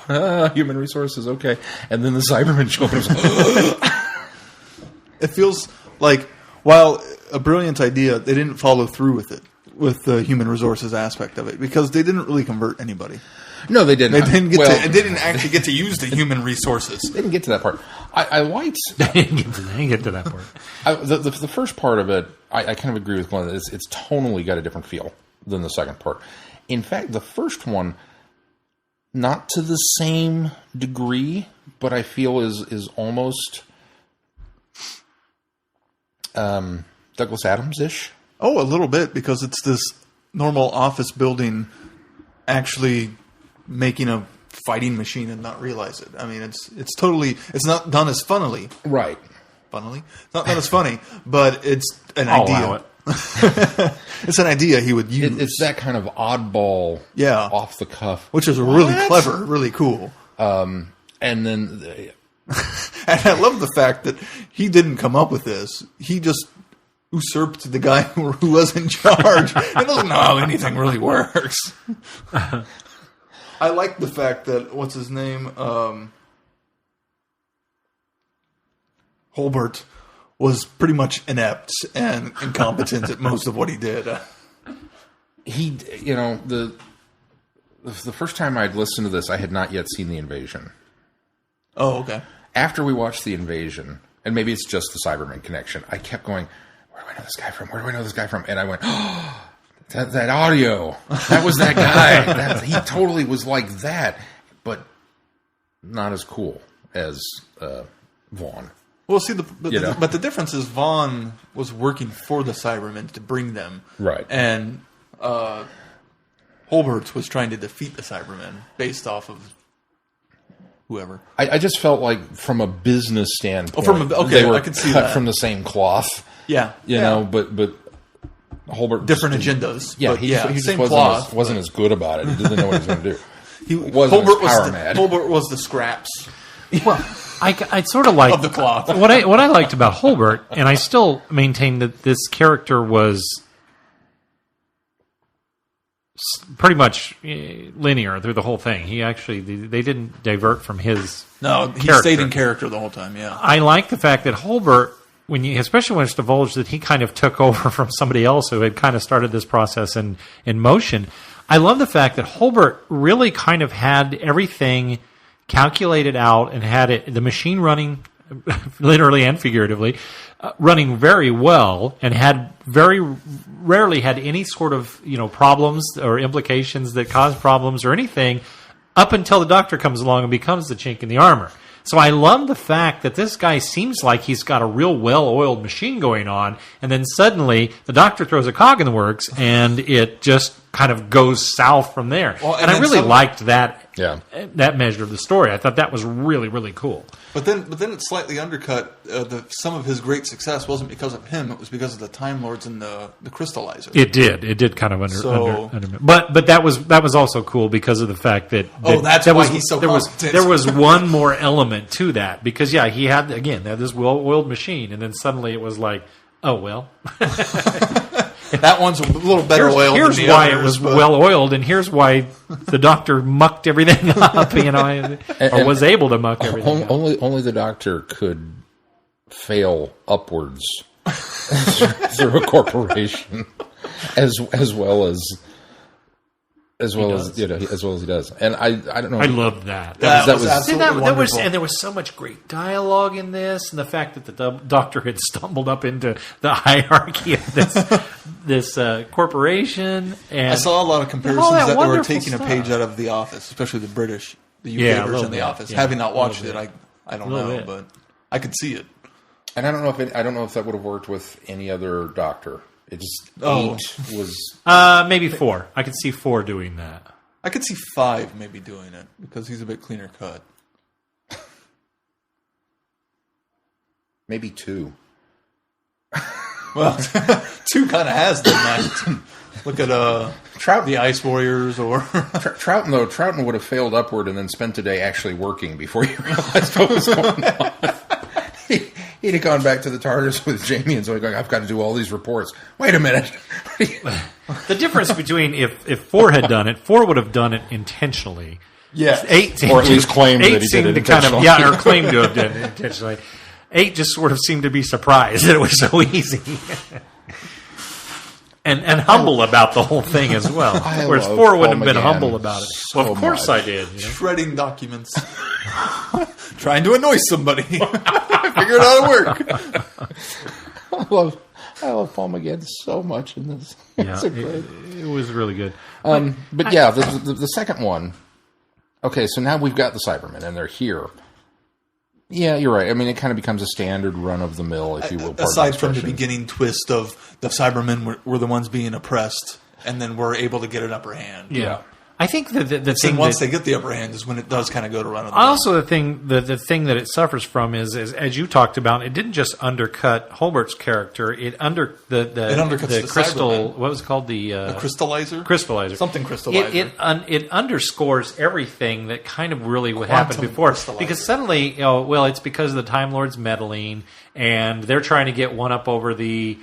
[SPEAKER 4] Human resources, okay. And then the Cybermen show up, and it's like,
[SPEAKER 3] It feels like, while a brilliant idea, they didn't follow through with it, with the human resources aspect of it, because they didn't really convert anybody.
[SPEAKER 4] no, they didn't.
[SPEAKER 3] They didn't get
[SPEAKER 4] Well,
[SPEAKER 3] they didn't actually get to use the human resources.
[SPEAKER 4] they didn't get to that part. I liked
[SPEAKER 5] I didn't get to that part.
[SPEAKER 4] the first part of it. I kind of agree with Glenn. It's tonally got a different feel than the second part. In fact, the first one, not to the same degree, but I feel is almost Douglas Adams-ish.
[SPEAKER 3] Oh, a little bit, because it's this normal office building actually making a fighting machine and not realize it. I mean, it's totally, it's not done as funnily.
[SPEAKER 4] Right.
[SPEAKER 3] Funnily? It's not done as funny, but it's an
[SPEAKER 5] I'll
[SPEAKER 3] idea.
[SPEAKER 5] allow it.
[SPEAKER 3] It's an idea he would use.
[SPEAKER 4] It's that kind of oddball,
[SPEAKER 3] Yeah.
[SPEAKER 4] off the cuff.
[SPEAKER 3] which is really
[SPEAKER 4] What?
[SPEAKER 3] clever, really cool.
[SPEAKER 4] And then
[SPEAKER 3] And I love the fact that he didn't come up with this. He just usurped the guy who was in charge. He doesn't know how anything really works. I like the fact that, what's his name? Holbert was pretty much inept and incompetent at most of what he did.
[SPEAKER 4] he, the first time I'd listened to this, I had not yet seen The Invasion.
[SPEAKER 3] Oh, okay.
[SPEAKER 4] After we watched The Invasion, and maybe it's just the Cyberman connection, I kept going, where do I know this guy from? Where do I know this guy from? And I went, oh, that audio. That was that guy. He totally was like that, but not as cool as Vaughn.
[SPEAKER 3] Well, see,
[SPEAKER 4] You know?
[SPEAKER 3] but the difference is Vaughn was working for the Cybermen to bring them.
[SPEAKER 4] Right.
[SPEAKER 3] And Holbert was trying to defeat the Cybermen based off of whoever.
[SPEAKER 4] I just felt like from a business standpoint,
[SPEAKER 3] okay,
[SPEAKER 4] they were
[SPEAKER 3] I could see
[SPEAKER 4] cut
[SPEAKER 3] that.
[SPEAKER 4] from the same cloth.
[SPEAKER 3] Yeah.
[SPEAKER 4] You know, but Holbert
[SPEAKER 3] Different
[SPEAKER 4] just didn't-
[SPEAKER 3] agendas.
[SPEAKER 4] Yeah,
[SPEAKER 3] but
[SPEAKER 4] he just
[SPEAKER 3] same
[SPEAKER 4] wasn't,
[SPEAKER 3] cloth.
[SPEAKER 4] wasn't as good about it. He didn't know what he was going to do.
[SPEAKER 3] He,
[SPEAKER 4] wasn't
[SPEAKER 3] Holbert
[SPEAKER 4] as
[SPEAKER 3] was
[SPEAKER 4] power
[SPEAKER 3] the,
[SPEAKER 4] mad.
[SPEAKER 3] Holbert was the scraps
[SPEAKER 5] I sort of like
[SPEAKER 3] of the cloth.
[SPEAKER 5] what I liked about Holbert, and I still maintain that this character was pretty much linear through the whole thing. He actually they didn't divert from his.
[SPEAKER 3] No, he
[SPEAKER 5] character.
[SPEAKER 3] stayed in character the whole time. Yeah.
[SPEAKER 5] I like the fact that Holbert, especially when it's divulged that he kind of took over from somebody else who had kind of started this process in motion. I love the fact that Holbert really kind of had everything calculated out and had the machine running, literally and figuratively, running very well, and had very rarely had any sort of problems or implications that cause problems or anything up until the Doctor comes along and becomes the chink in the armor. So I love the fact that this guy seems like he's got a real well-oiled machine going on, and then suddenly the Doctor throws a cog in the works, and it just kind of goes south from there.
[SPEAKER 3] Well,
[SPEAKER 5] and I really liked that that measure of the story. I thought that was really, really cool.
[SPEAKER 3] But then it slightly undercut some of his great success. Wasn't because of him; it was because of the Time Lords and the Crystallizer.
[SPEAKER 5] It did kind of
[SPEAKER 3] So-
[SPEAKER 5] under but that was also cool because of the fact that
[SPEAKER 3] that's
[SPEAKER 5] that
[SPEAKER 3] why
[SPEAKER 5] was,
[SPEAKER 3] he's so
[SPEAKER 5] there was
[SPEAKER 3] competent.
[SPEAKER 5] there was one more element to that, because he had this well-oiled machine, and then suddenly it was like, oh well.
[SPEAKER 3] That one's a little better oiled.
[SPEAKER 5] Here's
[SPEAKER 3] than the
[SPEAKER 5] why
[SPEAKER 3] others,
[SPEAKER 5] it was
[SPEAKER 3] but-
[SPEAKER 5] well oiled, and here's why the Doctor mucked everything up, or was able to muck everything up.
[SPEAKER 4] Only the Doctor could fail upwards through a corporation, as well as as well as he does. And I don't know.
[SPEAKER 5] I loved that.
[SPEAKER 3] That was
[SPEAKER 5] And
[SPEAKER 3] absolutely wonderful.
[SPEAKER 5] there was so much great dialogue in this, and the fact that the doctor had stumbled up into the hierarchy of this corporation. And
[SPEAKER 3] I saw a lot of comparisons
[SPEAKER 5] all that
[SPEAKER 3] that they were
[SPEAKER 5] wonderful
[SPEAKER 3] taking
[SPEAKER 5] stuff.
[SPEAKER 3] a page out of The Office, especially the British, the UK
[SPEAKER 5] Yeah, a
[SPEAKER 3] version
[SPEAKER 5] little
[SPEAKER 3] of The
[SPEAKER 5] bit,
[SPEAKER 3] Office.
[SPEAKER 5] yeah,
[SPEAKER 3] Having not
[SPEAKER 5] a
[SPEAKER 3] watched
[SPEAKER 5] little
[SPEAKER 3] it, I don't
[SPEAKER 5] Little
[SPEAKER 3] know,
[SPEAKER 5] bit.
[SPEAKER 3] but I could see it.
[SPEAKER 4] And I don't know if that would have worked with any other doctor. It just 8 was
[SPEAKER 5] maybe 4. I could see 4 doing that.
[SPEAKER 3] I could see 5 maybe doing it because he's a bit cleaner cut.
[SPEAKER 4] maybe 2.
[SPEAKER 3] Well, 2 kind of has done that. Look at the Ice Warriors or
[SPEAKER 4] Troughton would have failed upward and then spent the day actually working before he realized what was going on. He'd have gone back to the TARDIS with Jamie and so going, I've got to do all these reports. Wait a minute.
[SPEAKER 5] The difference between if 4 had done it, 4 would have done it intentionally.
[SPEAKER 3] yeah.
[SPEAKER 5] 8
[SPEAKER 4] Or at least claimed that he did
[SPEAKER 5] seemed
[SPEAKER 4] it
[SPEAKER 5] to kind of
[SPEAKER 4] intentionally.
[SPEAKER 5] or claimed to have done it intentionally. 8 just sort of seemed to be surprised that it was so easy. And humble about the whole thing as well. Whereas
[SPEAKER 4] love
[SPEAKER 5] 4 wouldn't have been
[SPEAKER 4] Paul
[SPEAKER 5] humble
[SPEAKER 4] McGann
[SPEAKER 5] about it.
[SPEAKER 4] so
[SPEAKER 5] Well, of course
[SPEAKER 4] much.
[SPEAKER 5] I did. You know?
[SPEAKER 3] Shredding documents. Trying to annoy somebody. Figured out how to work.
[SPEAKER 4] I love Paul McGann so much in this.
[SPEAKER 5] Yeah,
[SPEAKER 4] It's a great.
[SPEAKER 5] it was really good.
[SPEAKER 4] But yeah, the second one. Okay, so now we've got the Cybermen, and they're here. Yeah, you're right. I mean, it kind of becomes a standard run-of-the-mill, if you will.
[SPEAKER 3] Aside from the beginning twist of the Cybermen were the ones being oppressed, and then we're able to get an upper hand.
[SPEAKER 5] Yeah. I think the
[SPEAKER 3] And
[SPEAKER 5] thing
[SPEAKER 3] once
[SPEAKER 5] that,
[SPEAKER 3] they get the upper hand is when it does kind of go to run of the
[SPEAKER 5] also the thing that it suffers from is as you talked about, it didn't just undercut Holbert's character. It undercuts the crystal.
[SPEAKER 3] Cybermen.
[SPEAKER 5] What was it called the
[SPEAKER 3] crystallizer?
[SPEAKER 5] crystallizer.
[SPEAKER 3] Something crystallizer.
[SPEAKER 5] It underscores everything that kind of really what happened before.
[SPEAKER 3] Crystallizer.
[SPEAKER 5] Because suddenly, it's because of the Time Lords meddling, and they're trying to get one up over the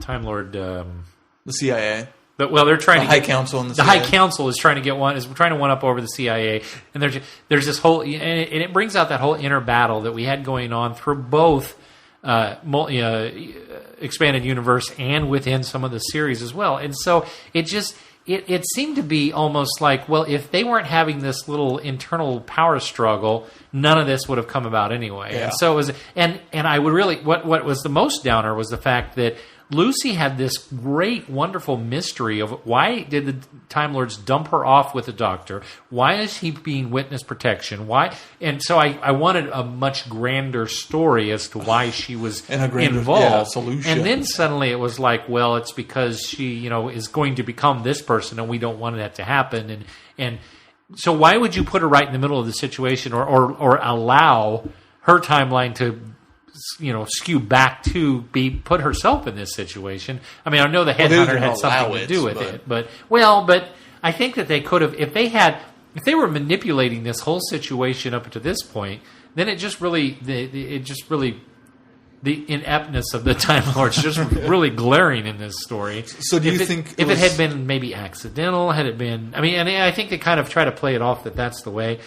[SPEAKER 5] Time Lord.
[SPEAKER 3] The CIA.
[SPEAKER 5] They're trying to
[SPEAKER 3] High
[SPEAKER 5] get,
[SPEAKER 3] Council and the
[SPEAKER 5] the
[SPEAKER 3] CIA.
[SPEAKER 5] High Council is trying to get trying to one up over the CIA, and there's this whole, and it brings out that whole inner battle that we had going on through both expanded universe and within some of the series as well. And so it seemed to be almost like, well, if they weren't having this little internal power struggle, none of this would have come about anyway.
[SPEAKER 3] Yeah.
[SPEAKER 5] And so it was, and I would really, what was the most downer was the fact that Lucy had this great, wonderful mystery of why did the Time Lords dump her off with the Doctor? Why is he being witness protection? Why? And so I wanted a much grander story as to why she was
[SPEAKER 3] And a grander,
[SPEAKER 5] involved.
[SPEAKER 3] solution.
[SPEAKER 5] And then suddenly it was like, well, it's because she, is going to become this person, and we don't want that to happen. And so why would you put her right in the middle of the situation, or allow her timeline to skew back to put herself in this situation? I mean, I know the
[SPEAKER 3] they
[SPEAKER 5] headhunter
[SPEAKER 3] didn't
[SPEAKER 5] had something
[SPEAKER 3] allow
[SPEAKER 5] to do
[SPEAKER 3] it,
[SPEAKER 5] with
[SPEAKER 3] but-
[SPEAKER 5] it, but I think that they could have, if they were manipulating this whole situation up to this point, then it just really, the ineptness of the Time Lords just really glaring in this story.
[SPEAKER 3] So do you think
[SPEAKER 5] if it had been maybe accidental, had it been, and I think they kind of try to play it off that that's the way.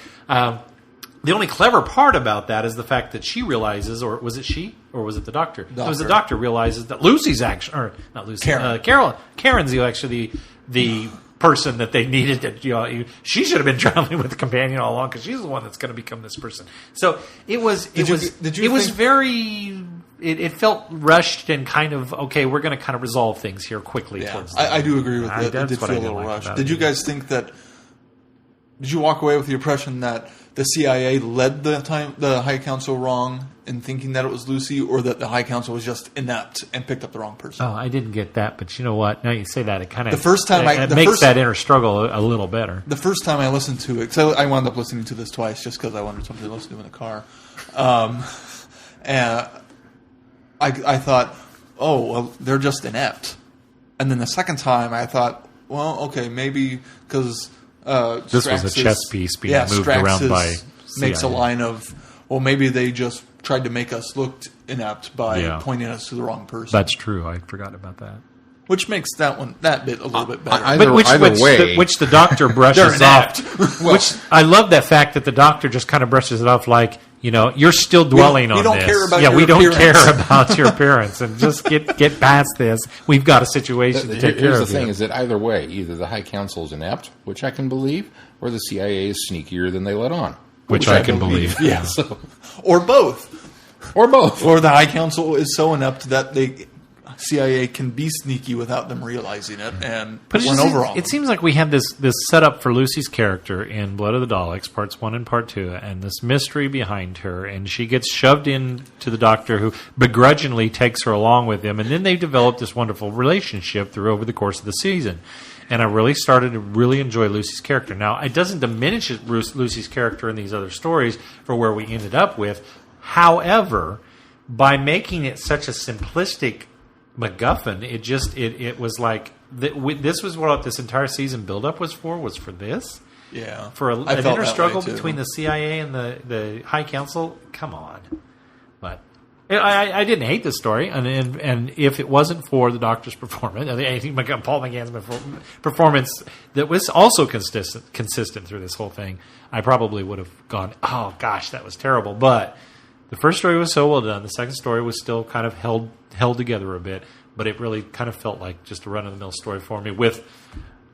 [SPEAKER 5] The only clever part about that is the fact that she realizes, or was it she, or was it the Doctor? It was the Doctor realizes that Lucy's actually, or not Lucy,
[SPEAKER 3] Karen.
[SPEAKER 5] Karen's actually the person that they needed to, she should have been traveling with the companion all along because she's the one that's going to become this person. So it felt rushed and kind of, okay, we're going to kind of resolve things here quickly.
[SPEAKER 3] Yeah,
[SPEAKER 5] Towards the
[SPEAKER 3] I do agree with that. It
[SPEAKER 5] that's
[SPEAKER 3] did
[SPEAKER 5] what
[SPEAKER 3] feel
[SPEAKER 5] I
[SPEAKER 3] a little
[SPEAKER 5] didn't like
[SPEAKER 3] rushed.
[SPEAKER 5] about
[SPEAKER 3] Did
[SPEAKER 5] it
[SPEAKER 3] you
[SPEAKER 5] either.
[SPEAKER 3] guys think that? Did you walk away with the impression that the CIA led the High Council wrong in thinking that it was Lucy, or that the High Council was just inept and picked up the wrong person?
[SPEAKER 5] Oh, I didn't get that, but you know what? Now you say that, it kind of
[SPEAKER 3] The first time
[SPEAKER 5] it makes that inner struggle a little better.
[SPEAKER 3] The first time I listened to it, so I wound up listening to this twice just because I wanted something to listen to in the car, and I thought, oh, well, they're just inept. And then the second time, I thought, well, okay, maybe because
[SPEAKER 5] This was a chess piece being moved around by
[SPEAKER 3] makes a
[SPEAKER 5] CIA.
[SPEAKER 3] line of, well, maybe they just tried to make us look inept by pointing us to the wrong person.
[SPEAKER 5] That's true. I forgot about that.
[SPEAKER 3] Which makes that bit a little bit better.
[SPEAKER 4] Either way.
[SPEAKER 5] Which the Doctor brushes
[SPEAKER 3] They're
[SPEAKER 5] off. Which I love that fact that the Doctor just kind of brushes it off like, you're still dwelling on
[SPEAKER 3] don't
[SPEAKER 5] this.
[SPEAKER 3] care about
[SPEAKER 5] yeah,
[SPEAKER 3] your
[SPEAKER 5] we don't
[SPEAKER 3] appearance.
[SPEAKER 5] care about your appearance, and just get past this. We've got a situation to take care
[SPEAKER 4] Here's
[SPEAKER 5] of.
[SPEAKER 4] the thing: is that either way, either the High Council is inept, which I can believe, or the CIA is sneakier than they let on,
[SPEAKER 5] which I can believe.
[SPEAKER 3] Yeah.
[SPEAKER 4] So,
[SPEAKER 3] Or both.
[SPEAKER 4] or both.
[SPEAKER 3] Or the High Council is so inept that the CIA can be sneaky without them realizing it and run over on them.
[SPEAKER 5] It seems like we had this setup for Lucy's character in Blood of the Daleks, parts 1 and part 2, and this mystery behind her, and she gets shoved into the Doctor, who begrudgingly takes her along with him, and then they developed this wonderful relationship over the course of the season. And I really started to really enjoy Lucy's character. Now, it doesn't diminish Lucy's character in these other stories for where we ended up with. However, by making it such a simplistic MacGuffin, it was like this was what this entire season buildup was for this.
[SPEAKER 3] Yeah,
[SPEAKER 5] for
[SPEAKER 3] I
[SPEAKER 5] an
[SPEAKER 3] felt
[SPEAKER 5] inner
[SPEAKER 3] that
[SPEAKER 5] struggle
[SPEAKER 3] way, too.
[SPEAKER 5] between the CIA and the High Council. Come on, but I didn't hate the story, and if it wasn't for the Doctor's performance, I think Paul McGann's performance that was also consistent through this whole thing, I probably would have gone, oh gosh, that was terrible. But the first story was so well done. The second story was still kind of held together a bit, but it really kind of felt like just a run-of-the-mill story for me with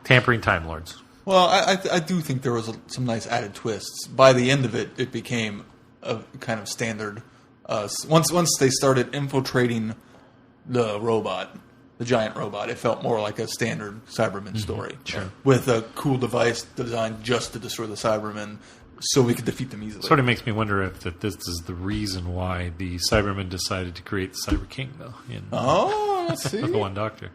[SPEAKER 5] tampering Time Lords.
[SPEAKER 3] Well, I do think there was some nice added twists. By the end of it, it became a kind of standard. Once they started infiltrating the robot, the giant robot, it felt more like a standard Cyberman story.
[SPEAKER 5] Sure.
[SPEAKER 3] With a cool device designed just to destroy the Cybermen, so we could defeat them easily.
[SPEAKER 5] Sort of makes me wonder if this is the reason why the Cybermen decided to create the Cyber King, though.
[SPEAKER 3] Let's see.
[SPEAKER 5] The One Doctor.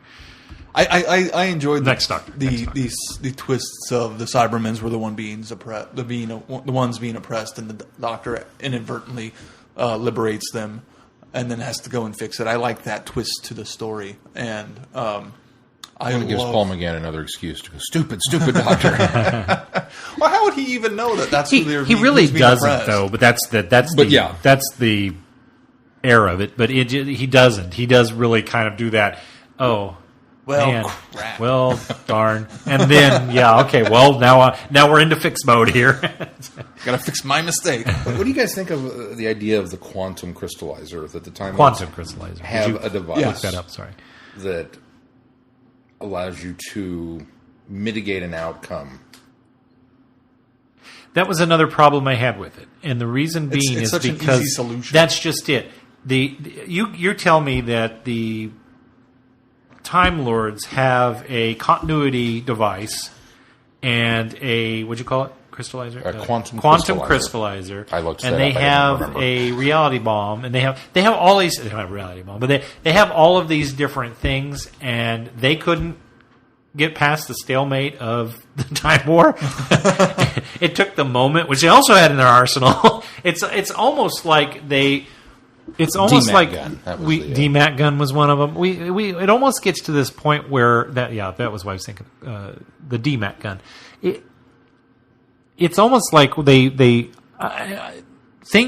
[SPEAKER 3] I enjoyed
[SPEAKER 5] Next Doctor.
[SPEAKER 3] the twists of the Cybermen were the ones being oppressed, and the Doctor inadvertently liberates them, and then has to go and fix it. I like that twist to the story, and
[SPEAKER 4] it gives Paul McGann another excuse to go, stupid Doctor.
[SPEAKER 3] Well, how would he even know that? That's who they're
[SPEAKER 5] He
[SPEAKER 3] being,
[SPEAKER 5] really
[SPEAKER 3] who's being
[SPEAKER 5] doesn't,
[SPEAKER 3] oppressed?
[SPEAKER 5] though. But that's the era of it. But he doesn't. He does really kind of do that. Oh,
[SPEAKER 3] Well,
[SPEAKER 5] man.
[SPEAKER 3] crap.
[SPEAKER 5] Well, darn. And then okay. Well, now we're into fix mode here.
[SPEAKER 3] Gotta fix my mistake.
[SPEAKER 4] What do you guys think of the idea of the quantum crystallizer that the Time
[SPEAKER 5] Quantum
[SPEAKER 4] Lords
[SPEAKER 5] crystallizer.
[SPEAKER 4] have a device
[SPEAKER 3] Yes.
[SPEAKER 5] Look that up. Sorry.
[SPEAKER 4] that allows you to mitigate an outcome?
[SPEAKER 5] That was another problem I had with it, and the reason being
[SPEAKER 3] it's
[SPEAKER 5] is
[SPEAKER 3] such an
[SPEAKER 5] because
[SPEAKER 3] easy solution.
[SPEAKER 5] that's just it. You tell me that the Time Lords have a continuity device and a what'd you call it? Crystallizer?
[SPEAKER 4] A quantum
[SPEAKER 5] crystallizer.
[SPEAKER 4] I looked
[SPEAKER 5] and
[SPEAKER 4] that
[SPEAKER 5] they
[SPEAKER 4] up. I
[SPEAKER 5] have
[SPEAKER 4] didn't remember.
[SPEAKER 5] a reality bomb, and they have all these. They don't have a reality bomb, but they have all of these different things, and they couldn't get past the stalemate of the Time War. It took the moment, which they also had in their arsenal. It's almost like they. It's almost
[SPEAKER 4] DMAT
[SPEAKER 5] like
[SPEAKER 4] gun. That was
[SPEAKER 5] DMAT gun was one of them. It almost gets to this point where that was what I was thinking. The DMAT gun. It's almost like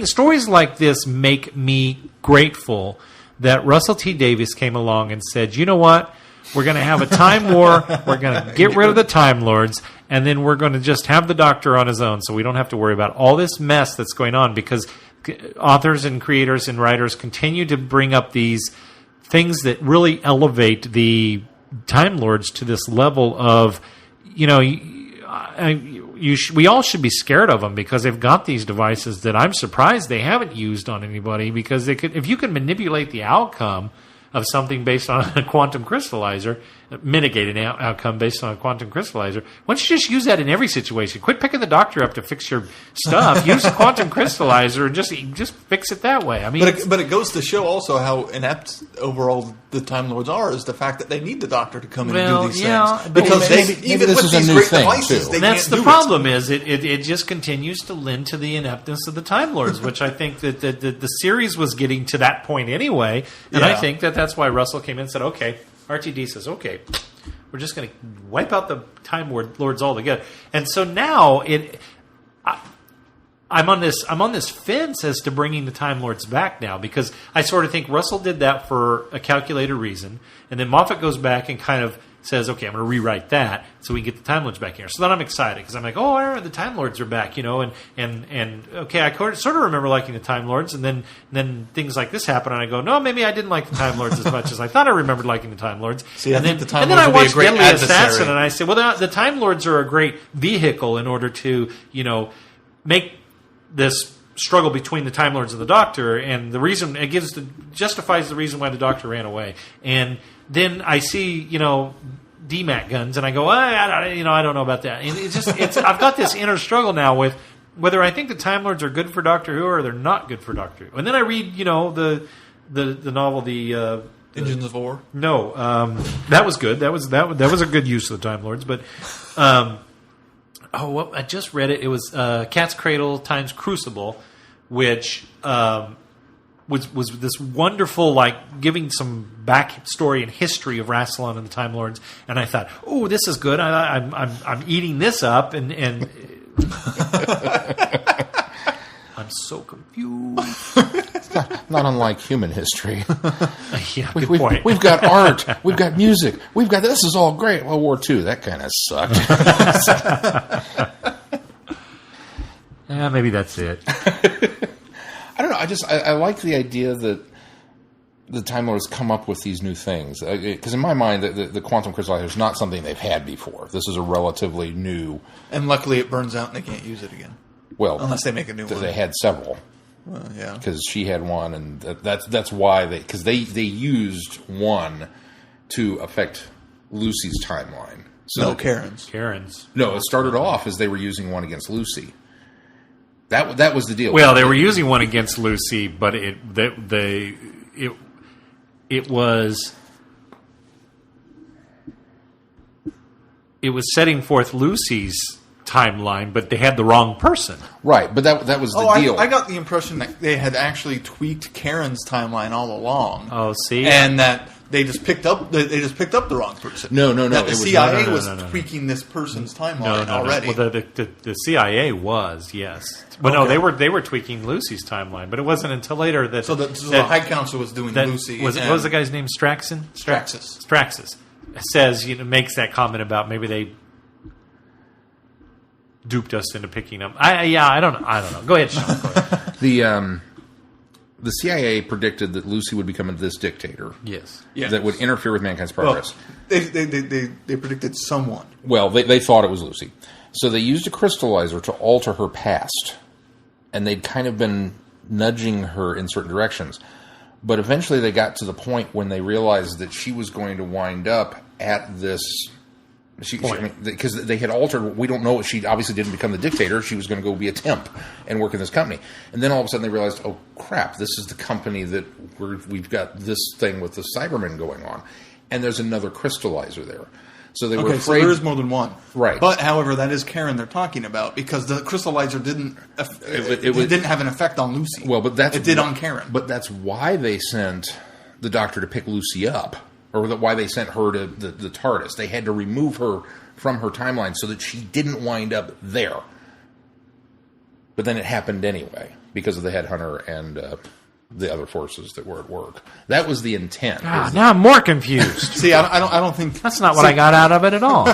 [SPEAKER 5] stories like this make me grateful that Russell T. Davies came along and said, you know what? We're going to have a time war. We're going to get rid of the Time Lords, and then we're going to just have the Doctor on his own, so we don't have to worry about all this mess that's going on, because authors and creators and writers continue to bring up these things that really elevate the Time Lords to this level of, we all should be scared of them, because they've got these devices that I'm surprised they haven't used on anybody, because if you can manipulate the outcome of something based on a quantum crystallizer, mitigate an outcome based on a quantum crystallizer. Why don't you just use that in every situation? Quit picking the Doctor up to fix your stuff. Use a quantum crystallizer and just fix it that way. I mean,
[SPEAKER 3] but it goes to show also how inept overall the Time Lords are, is the fact that they need the Doctor to come in and do these things. Because
[SPEAKER 4] maybe
[SPEAKER 3] even
[SPEAKER 4] this
[SPEAKER 3] with
[SPEAKER 4] is a
[SPEAKER 3] these
[SPEAKER 4] new
[SPEAKER 3] great
[SPEAKER 4] thing,
[SPEAKER 3] devices,
[SPEAKER 4] too.
[SPEAKER 3] they
[SPEAKER 5] that's
[SPEAKER 3] can't
[SPEAKER 5] the
[SPEAKER 3] do
[SPEAKER 5] problem. Is it just continues to lend to the ineptness of the Time Lords, which I think that the series was getting to that point anyway, and I think that's why Russell came in and said, "Okay." RTD says, "Okay, we're just going to wipe out the Time Lords altogether." And so now I'm on this fence as to bringing the Time Lords back now, because I sort of think Russell did that for a calculated reason, and then Moffat goes back and kind of says, okay, I'm going to rewrite that so we can get the Time Lords back here. So then I'm excited because I'm like, oh, I remember the Time Lords are back, and okay, I sort of remember liking the Time Lords, and then things like this happen, and I go, no, maybe I didn't like the Time Lords as much as I thought I remembered liking the Time Lords.
[SPEAKER 3] See, I think the Time
[SPEAKER 5] and then
[SPEAKER 3] Lords
[SPEAKER 5] I
[SPEAKER 3] would be a
[SPEAKER 5] watched
[SPEAKER 3] great
[SPEAKER 5] Deadly
[SPEAKER 3] adversary.
[SPEAKER 5] Assassin, and I said, well, the Time Lords are a great vehicle in order to, make this struggle between the Time Lords and the Doctor, and the reason it justifies the reason why the Doctor ran away. And then I see, DMAC guns, and I go, I don't know about that. And I've got this inner struggle now with whether I think the Time Lords are good for Doctor Who or they're not good for Doctor Who. And then I read, the novel, the
[SPEAKER 3] Engines of War.
[SPEAKER 5] No, that was good. That was a good use of the Time Lords. But I just read it. It was Cat's Cradle times Crucible, which was this wonderful, giving some backstory and history of Rassilon and the Time Lords. And I thought, oh, this is good. I'm eating this up, and I'm so confused.
[SPEAKER 4] Not unlike human history.
[SPEAKER 5] Yeah, good point.
[SPEAKER 4] We've got art. We've got music. This is all great. World War II, that kind of sucked.
[SPEAKER 5] Yeah, maybe that's it.
[SPEAKER 4] I don't know. I like the idea that the Time Lords come up with these new things. Because in my mind, the quantum crystallizer is not something they've had before. This is a relatively new...
[SPEAKER 3] And luckily it burns out and they can't use it again.
[SPEAKER 4] Well,
[SPEAKER 3] unless they make a new one.
[SPEAKER 4] They had several.
[SPEAKER 3] Well, yeah.
[SPEAKER 4] Because she had one, and that's why because they used one to affect Lucy's timeline. So
[SPEAKER 3] Karen's.
[SPEAKER 4] No, it started off as they were using one against Lucy. That was the deal.
[SPEAKER 5] Well, they were using one against Lucy, but it was setting forth Lucy's timeline, but they had the wrong person.
[SPEAKER 4] Right, but that was the deal.
[SPEAKER 3] I got the impression that they had actually tweaked Karen's timeline all along.
[SPEAKER 5] Oh, see,
[SPEAKER 3] and that they just picked up the wrong person.
[SPEAKER 4] No.
[SPEAKER 3] That the CIA was
[SPEAKER 5] no.
[SPEAKER 3] tweaking this person's timeline already.
[SPEAKER 5] Well, the CIA was, yes, but no, they were tweaking Lucy's timeline, but it wasn't until later that
[SPEAKER 3] the High Council was doing Lucy.
[SPEAKER 5] What was the guy's name? Straxus says, makes that comment about maybe they duped us into picking up. I don't know. Go ahead, Sean. Go ahead.
[SPEAKER 4] The CIA predicted that Lucy would become this dictator.
[SPEAKER 5] Yes.
[SPEAKER 4] That would interfere with mankind's progress.
[SPEAKER 3] Well, they predicted someone.
[SPEAKER 4] Well, they thought it was Lucy. So they used a crystallizer to alter her past. And they'd kind of been nudging her in certain directions. But eventually they got to the point when they realized that she was going to wind up at this... Because they had altered, we don't know, she obviously didn't become the dictator, she was going to go be a temp and work in this company. And then all of a sudden they realized, oh crap, this is the company that we've got this thing with the Cybermen going on. And there's another crystallizer there. So they were afraid.
[SPEAKER 3] So there is more than one.
[SPEAKER 4] Right.
[SPEAKER 3] But, however, that is Karen they're talking about, because the crystallizer didn't have an effect on Lucy.
[SPEAKER 4] Well, but it
[SPEAKER 3] did on Karen.
[SPEAKER 4] But that's why they sent the Doctor to pick Lucy up. Or why they sent her to the TARDIS. They had to remove her from her timeline so that she didn't wind up there. But then it happened anyway because of the Headhunter and the other forces that were at work. That was the intent.
[SPEAKER 5] Now I'm more confused.
[SPEAKER 3] See, I don't think
[SPEAKER 5] that's not what I got out of it at all.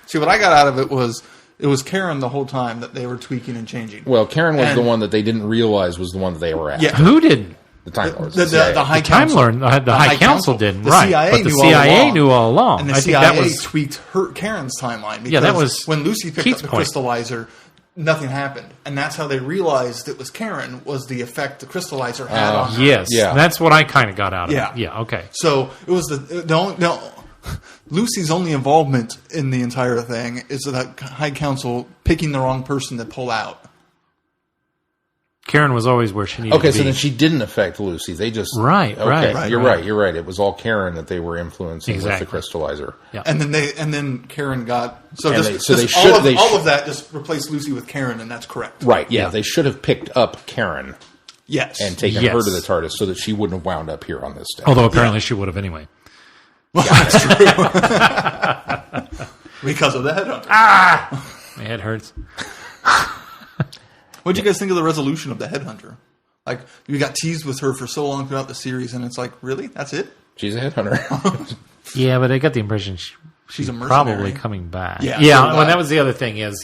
[SPEAKER 3] See, what I got out of it was Karen the whole time that they were tweaking and changing.
[SPEAKER 4] Well, Karen was the one that they didn't realize was the one that they were after.
[SPEAKER 5] Yeah, who didn't?
[SPEAKER 4] The Time Lords.
[SPEAKER 3] The High Council.
[SPEAKER 5] The High Council didn't.
[SPEAKER 3] The
[SPEAKER 5] right.
[SPEAKER 3] CIA
[SPEAKER 5] but the
[SPEAKER 3] knew
[SPEAKER 5] CIA knew all along.
[SPEAKER 3] And the
[SPEAKER 5] I
[SPEAKER 3] CIA
[SPEAKER 5] think that
[SPEAKER 3] tweaked Karen's timeline. Because
[SPEAKER 5] that was
[SPEAKER 3] when Lucy picked
[SPEAKER 5] Keith's
[SPEAKER 3] up the
[SPEAKER 5] point.
[SPEAKER 3] crystallizer, nothing happened. And that's how they realized it was Karen, was the effect the crystallizer had on her.
[SPEAKER 5] Yes. Yeah. That's what I kind of got out of it. Yeah, okay.
[SPEAKER 3] So it was Lucy's only involvement in the entire thing is that High Council picking the wrong person to pull out.
[SPEAKER 5] Karen was always where she needed to be.
[SPEAKER 4] Okay, so then she didn't affect Lucy. They just...
[SPEAKER 5] Right.
[SPEAKER 4] You're right. It was all Karen that they were influencing with the crystallizer.
[SPEAKER 5] Yeah.
[SPEAKER 3] And then Karen got... all of that just replaced Lucy with Karen, and that's correct.
[SPEAKER 4] Right, yeah. They should have picked up Karen.
[SPEAKER 3] Yes.
[SPEAKER 4] And taken her to the TARDIS so that she wouldn't have wound up here on this day.
[SPEAKER 5] Although apparently she would have anyway.
[SPEAKER 3] Well, that's true. Because of the headhunter.
[SPEAKER 5] My head hurts.
[SPEAKER 3] What did you guys think of the resolution of the headhunter? Like, you got teased with her for so long throughout the series, and it's like, really? That's it?
[SPEAKER 4] She's a headhunter.
[SPEAKER 5] Yeah, but I got the impression
[SPEAKER 3] she's a mercenary.
[SPEAKER 5] Probably coming back.
[SPEAKER 3] Yeah.
[SPEAKER 5] Well, that was the other thing is,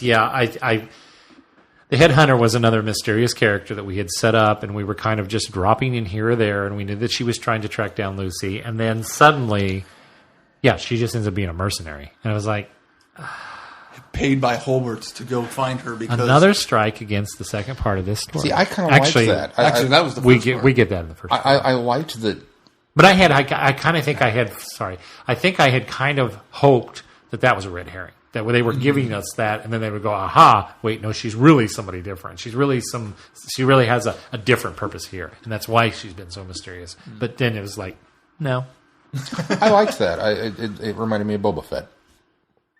[SPEAKER 5] the Headhunter was another mysterious character that we had set up, and we were kind of just dropping in here or there, and we knew that she was trying to track down Lucy, and then suddenly, she just ends up being a mercenary. And I was like...
[SPEAKER 3] Paid by Holberts to go find her because...
[SPEAKER 5] Another strike against the second part of this story.
[SPEAKER 4] See, I kind of liked that.
[SPEAKER 3] That was the first part.
[SPEAKER 5] We get that in the first part.
[SPEAKER 4] I liked that...
[SPEAKER 5] But I kind of think I had... Sorry. I think I had kind of hoped that was a red herring. That they were giving us that, and then they would go, aha, wait, no, she's really somebody different. She really has a different purpose here, and that's why she's been so mysterious. But then it was like, no.
[SPEAKER 4] I liked that. It reminded me of Boba Fett.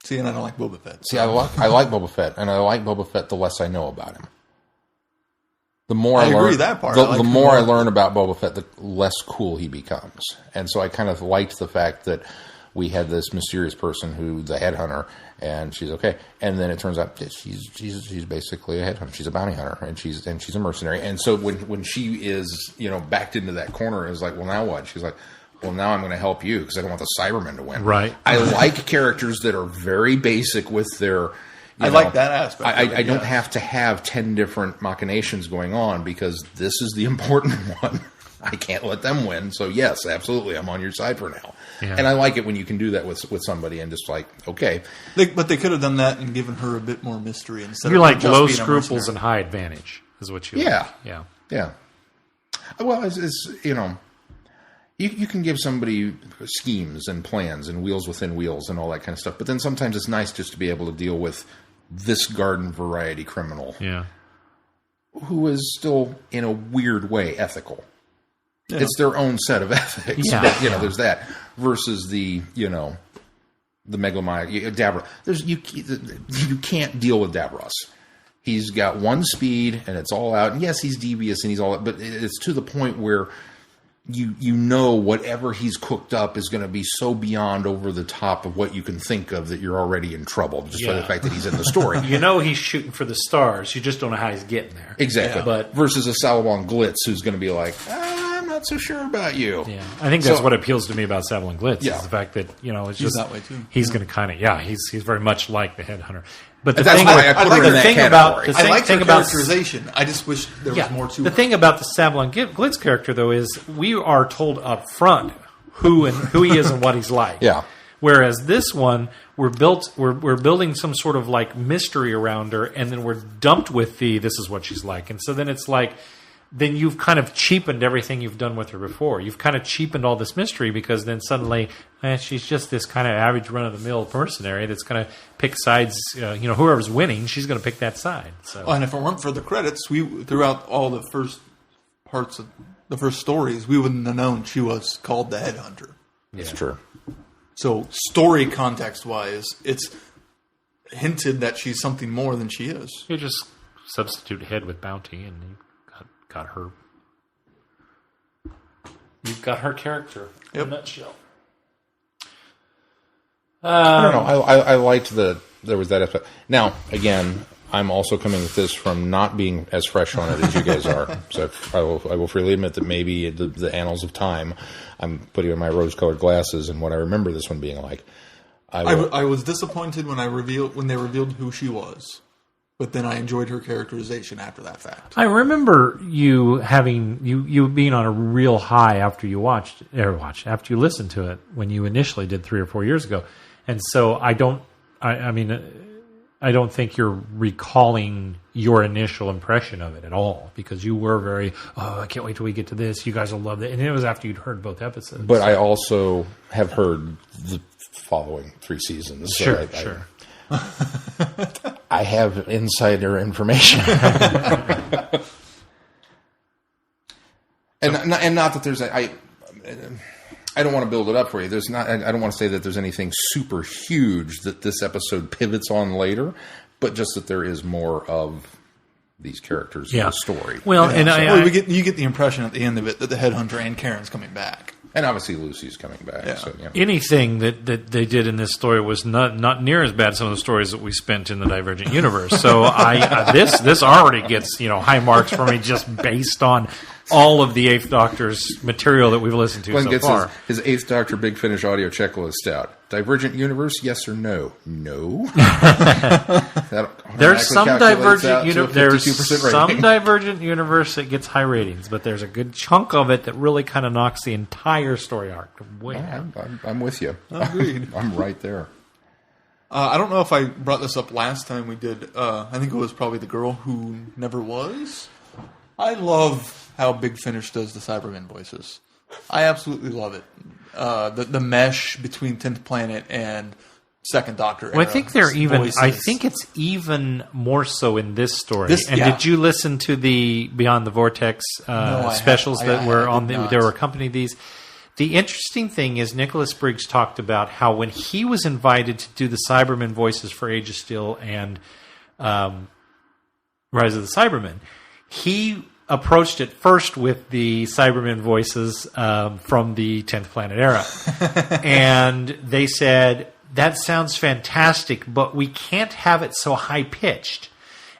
[SPEAKER 3] See, and I don't like Boba Fett.
[SPEAKER 4] See, I like Boba Fett, and I like Boba Fett the less I know about him. The more I learn, that part. The more I learn about Boba Fett, the less cool he becomes. And so I kind of liked the fact that we had this mysterious person who the headhunter, and she's okay. And then it turns out that she's basically a headhunter. She's a bounty hunter, and she's a mercenary. And so when she is backed into that corner, it's like, well, now what? She's like, well, now I'm going to help you because I don't want the Cybermen to win.
[SPEAKER 5] Right.
[SPEAKER 4] I like characters that are very basic with their...
[SPEAKER 3] I like that aspect.
[SPEAKER 4] I don't have to have 10 different machinations going on because this is the important one. I can't let them win. So, yes, absolutely, I'm on your side for now. Yeah. And I like it when you can do that with somebody and just like, okay.
[SPEAKER 3] But they could have done that and given her a bit more mystery instead
[SPEAKER 5] You're
[SPEAKER 3] of
[SPEAKER 5] like
[SPEAKER 3] just
[SPEAKER 5] low
[SPEAKER 3] being
[SPEAKER 5] scruples and high advantage is what you
[SPEAKER 4] Yeah.
[SPEAKER 5] Like.
[SPEAKER 4] Yeah. Well, it's You can give somebody schemes and plans and wheels within wheels and all that kind of stuff. But then sometimes it's nice just to be able to deal with this garden variety criminal.
[SPEAKER 5] Yeah.
[SPEAKER 4] Who is still, in a weird way, ethical. Yeah. It's their own set of ethics.
[SPEAKER 5] Yeah.
[SPEAKER 4] But, there's that. Versus the megalomaniac, Davros. You can't deal with Davros. He's got one speed and it's all out. And yes, he's devious and he's all out. But it's to the point where... You know whatever he's cooked up is going to be so beyond over the top of what you can think of that you're already in trouble just by the fact that he's in the story.
[SPEAKER 5] He's shooting for the stars. You just don't know how he's getting there.
[SPEAKER 4] Exactly. Yeah. But versus a Salamon Glitz who's going to be like, I'm not so sure about you.
[SPEAKER 5] Yeah, I think that's what appeals to me about Salamon Glitz is the fact that it's
[SPEAKER 3] just that way too.
[SPEAKER 5] He's going to kind of he's very much like the Headhunter. But
[SPEAKER 4] the thing
[SPEAKER 5] about
[SPEAKER 3] I like her characterization. I just wish there was more to
[SPEAKER 5] the
[SPEAKER 3] her.
[SPEAKER 5] thing about the Sablon Glitz character, though, is we are told up front who he is and what he's like.
[SPEAKER 4] Yeah.
[SPEAKER 5] Whereas this one, we're building some sort of like mystery around her, and then we're dumped with this is what she's like, and so then it's like. Then you've kind of cheapened everything you've done with her before. You've kind of cheapened all this mystery because then suddenly she's just this kind of average run-of-the-mill mercenary that's going to pick sides. Whoever's winning, she's going to pick that side. So.
[SPEAKER 3] And if it weren't for the credits, throughout all the first parts of the first stories, we wouldn't have known she was called the Headhunter.
[SPEAKER 4] That's true.
[SPEAKER 3] So story context-wise, it's hinted that she's something more than she is.
[SPEAKER 5] You just substitute head with bounty and you got her. You've got her character in a nutshell.
[SPEAKER 4] I don't know. I liked that there was that aspect. Now, again, I'm also coming at this from not being as fresh on it as you guys are. So I will freely admit that maybe the annals of time, I'm putting on my rose-colored glasses and what I remember this one being like.
[SPEAKER 3] I was disappointed when they revealed who she was. But then I enjoyed her characterization after that fact.
[SPEAKER 5] I remember you having you being on a real high after you after you listened to it when you initially did 3 or 4 years ago, and so I don't think you're recalling your initial impression of it at all because you were very I can't wait till we get to this. You guys will love it, and it was after you'd heard both episodes.
[SPEAKER 4] But I also have heard the following 3 seasons.
[SPEAKER 5] Sure.
[SPEAKER 4] I have insider information, and not that there's I don't want to build it up for you. There's not. I don't want to say that there's anything super huge that this episode pivots on later, but just that there is more of these characters in the story.
[SPEAKER 5] Well,
[SPEAKER 3] you get the impression at the end of it that the Headhunter and Karen's coming back.
[SPEAKER 4] And obviously Lucy's coming back.
[SPEAKER 3] Yeah.
[SPEAKER 4] So,
[SPEAKER 5] Anything that they did in this story was not near as bad as some of the stories that we spent in the Divergent universe. So this already gets high marks for me just based on all of the Eighth Doctor's material that we've listened to
[SPEAKER 4] Glenn
[SPEAKER 5] so
[SPEAKER 4] gets
[SPEAKER 5] far.
[SPEAKER 4] his Eighth Doctor Big Finish audio checklist out. Divergent universe, yes or no? No.
[SPEAKER 5] There's some divergent universe. There's
[SPEAKER 4] 52%
[SPEAKER 5] some
[SPEAKER 4] rating.
[SPEAKER 5] divergent universe that gets high ratings, but there's a good chunk of it that really kind of knocks the entire story arc way down.
[SPEAKER 4] I'm with you.
[SPEAKER 3] Agreed.
[SPEAKER 4] I'm right there.
[SPEAKER 3] I don't know if I brought this up last time we did. I think it was probably The Girl Who Never Was. I love how Big Finish does the Cybermen voices. I absolutely love it. The mesh between 10th Planet and Second Doctor.
[SPEAKER 5] Well, I think they're even.
[SPEAKER 3] voices.
[SPEAKER 5] I think it's even more so in this story.
[SPEAKER 3] Yeah.
[SPEAKER 5] Did you listen to the Beyond the Vortex specials that were on? They were accompanying these. The interesting thing is Nicholas Briggs talked about how when he was invited to do the Cybermen voices for Age of Steel and Rise of the Cybermen, he approached it first with the Cybermen voices from the 10th Planet era. And they said, that sounds fantastic, but we can't have it so high-pitched.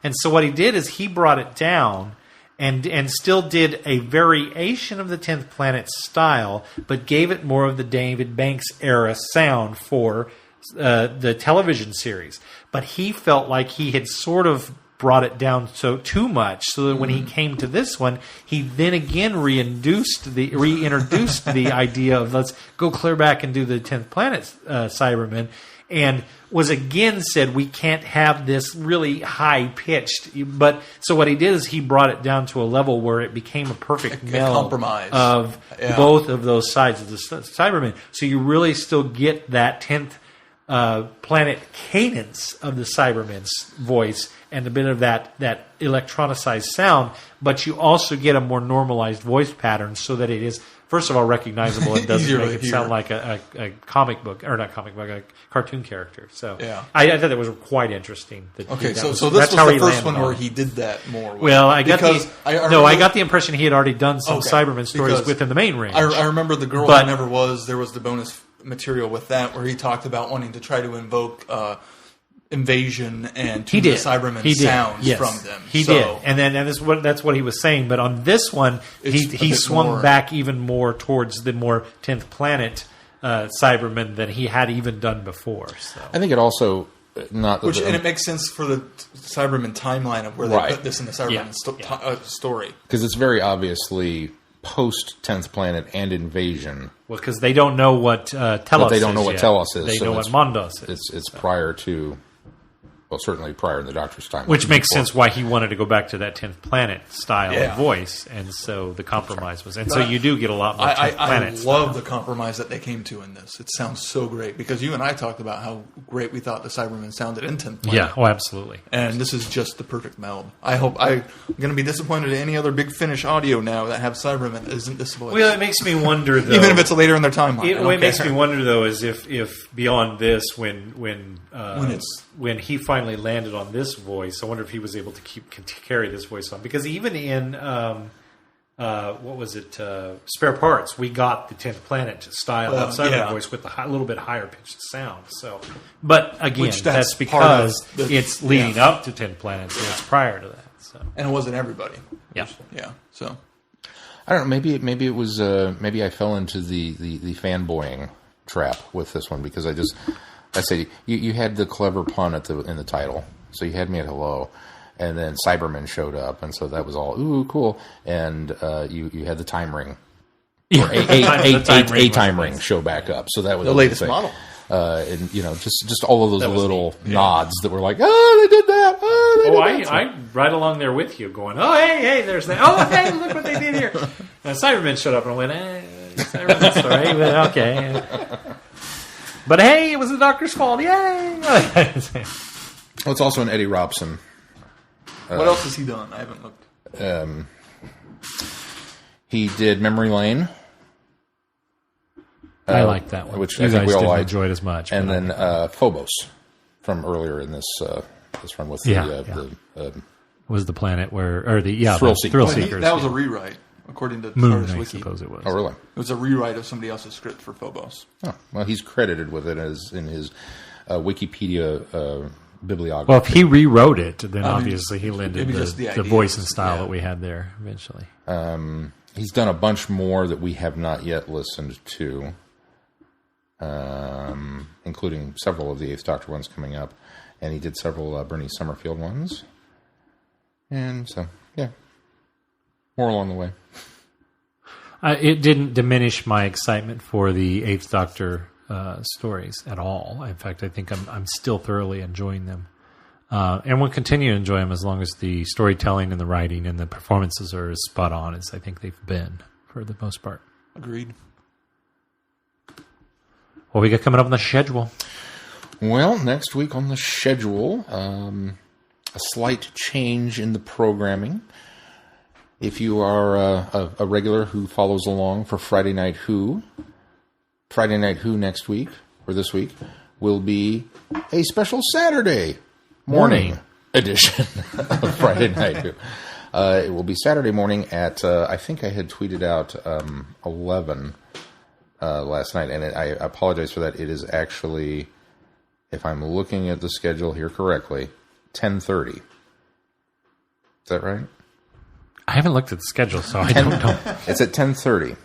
[SPEAKER 5] And so what he did is he brought it down and still did a variation of the 10th Planet style, but gave it more of the David Banks era sound for the television series. But he felt like he had sort of brought it down too much, so that when he came to this one, he then again reintroduced the idea of let's go clear back and do the 10th Planet Cybermen, and was again said we can't have this really high pitched. But so what he did is he brought it down to a level where it became a perfect meld
[SPEAKER 3] compromise
[SPEAKER 5] of both of those sides of the Cybermen. So you really still get that 10th Planet cadence of the Cybermen's voice and a bit of that electronicized sound, but you also get a more normalized voice pattern so that it is, first of all, recognizable and doesn't make it sound like a comic book, or not comic book, a cartoon character. So I thought that was quite interesting.
[SPEAKER 3] Okay, so this was the first one where he did that more.
[SPEAKER 5] Well, I got the impression he had already done some Cybermen stories within the main range.
[SPEAKER 3] I remember The Girl Who Never Was, there was the bonus material with that where he talked about wanting to try to invoke invasion and the Cybermen sounds from them. He did, and that's what he was saying. But on this one, he swung back even more towards the more 10th Planet Cybermen than he had even done before. So
[SPEAKER 4] I think it also
[SPEAKER 3] and it makes sense for the Cybermen timeline of where they put this in the Cybermen story,
[SPEAKER 4] because it's very obviously post 10th Planet and invasion.
[SPEAKER 5] Well, because they don't know what Telos is.
[SPEAKER 4] But they don't know what Telos is.
[SPEAKER 5] They know what Mondos is.
[SPEAKER 4] It's prior to. Well, certainly prior in the Doctor's time.
[SPEAKER 5] Which makes sense why he wanted to go back to that 10th Planet style of voice, and so the compromise was... And so you do get a lot more 10th Planet
[SPEAKER 3] I love the compromise that they came to in this. It sounds so great, because you and I talked about how great we thought the Cybermen sounded in 10th Planet.
[SPEAKER 5] Yeah, absolutely.
[SPEAKER 3] And this is just the perfect meld. I'm going to be disappointed in any other Big Finish audio now that have Cybermen that isn't this voice.
[SPEAKER 5] Well, it makes me wonder, though...
[SPEAKER 3] Even if it's later in their timeline.
[SPEAKER 5] What makes me wonder, though, is if beyond this, when he finally landed on this voice, I wonder if he was able to carry this voice on. Because even in, what was it, Spare Parts, we got the 10th Planet style of Cybermen voice with a little bit higher pitched sound. So, but again, that's because it's leading up to 10th Planet, so it's prior to that. So.
[SPEAKER 3] And it wasn't everybody.
[SPEAKER 5] Yeah.
[SPEAKER 3] So
[SPEAKER 4] I don't know. Maybe it was. Maybe I fell into the fanboying trap with this one, because I say you had the clever pun in the title, so you had me at hello, and then Cybermen showed up, and so that was all ooh cool, and you had the time ring, or a time ring show back up, so that was
[SPEAKER 3] the latest model,
[SPEAKER 4] and just all of those little nods that were like, oh, they did that,
[SPEAKER 5] I right along there with you, going, oh hey, there's that, oh hey, look what they did here, and Cybermen showed up and I went, Cybermen story, but okay. But hey, it was the Doctor's fault. Yay!
[SPEAKER 4] Well, it's also an Eddie Robson.
[SPEAKER 3] What else has he done? I haven't looked.
[SPEAKER 5] He did Memory Lane. I like that one.
[SPEAKER 4] Which
[SPEAKER 5] you
[SPEAKER 4] I think
[SPEAKER 5] guys
[SPEAKER 4] we all
[SPEAKER 5] didn't
[SPEAKER 4] liked.
[SPEAKER 5] enjoy it as much.
[SPEAKER 4] And then Phobos from earlier in this run with the
[SPEAKER 5] was the planet where
[SPEAKER 4] Thrill
[SPEAKER 5] Seekers.
[SPEAKER 3] That was a rewrite. According to
[SPEAKER 5] Moon,
[SPEAKER 3] Artist
[SPEAKER 5] I
[SPEAKER 3] Wiki.
[SPEAKER 5] suppose it was.
[SPEAKER 4] Oh, really?
[SPEAKER 3] It was a rewrite of somebody else's script for Phobos.
[SPEAKER 4] Oh, well, he's credited with it in his Wikipedia bibliography.
[SPEAKER 5] Well, if he rewrote it, then obviously he lended
[SPEAKER 3] the
[SPEAKER 5] the voice and style that we had there eventually.
[SPEAKER 4] He's done a bunch more that we have not yet listened to, including several of the Eighth Doctor ones coming up. And he did several Bernie Summerfield ones. And so, yeah. More along the way.
[SPEAKER 5] It didn't diminish my excitement for the Eighth Doctor stories at all. In fact, I think I'm still thoroughly enjoying them. And we'll continue to enjoy them as long as the storytelling and the writing and the performances are as spot on as I think they've been for the most part.
[SPEAKER 3] Agreed.
[SPEAKER 5] What we got coming up on the schedule?
[SPEAKER 4] Well, next week on the schedule, a slight change in the programming. If you are a regular who follows along for Friday Night Who next week, or this week, will be a special Saturday morning edition of Friday Night Who. It will be Saturday morning at, I think I had tweeted out 11 last night, and I apologize for that. It is actually, if I'm looking at the schedule here correctly, 10:30. Is that right?
[SPEAKER 5] I haven't looked at the schedule, so I don't know.
[SPEAKER 4] It's at 10:30.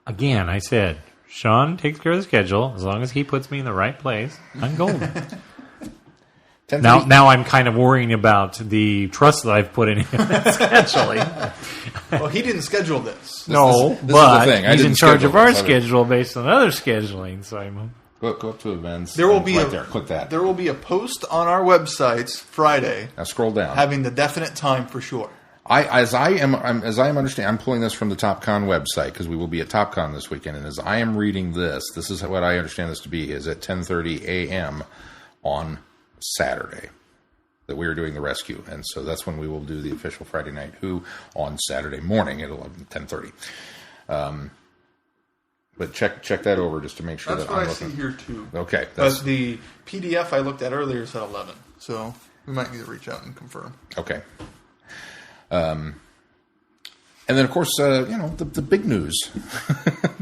[SPEAKER 5] Again, I said, Sean takes care of the schedule. As long as he puts me in the right place, I'm golden. Now I'm kind of worrying about the trust that I've put in scheduling.
[SPEAKER 3] Well, he didn't schedule this.
[SPEAKER 4] This
[SPEAKER 5] but
[SPEAKER 4] is the thing.
[SPEAKER 5] He's in charge of our schedule based on other scheduling. So I'm
[SPEAKER 4] go up to events.
[SPEAKER 3] There will be
[SPEAKER 4] right there. Click that.
[SPEAKER 3] There will be a post on our websites Friday.
[SPEAKER 4] Now scroll down,
[SPEAKER 3] having the definite time for sure.
[SPEAKER 4] As I am understanding, I'm pulling this from the TopCon website because we will be at TopCon this weekend. And as I am reading this is what I understand this to be: is at 10:30 a.m. on Saturday that we are doing the rescue, and so that's when we will do the official Friday Night Who on Saturday morning at 10:30. But check that over just to make sure
[SPEAKER 3] that's
[SPEAKER 4] that
[SPEAKER 3] what
[SPEAKER 4] I'm
[SPEAKER 3] looking. See here too.
[SPEAKER 4] Okay,
[SPEAKER 3] but the PDF I looked at earlier said 11, so we might need to reach out and confirm.
[SPEAKER 4] Okay. And then, of course, the big news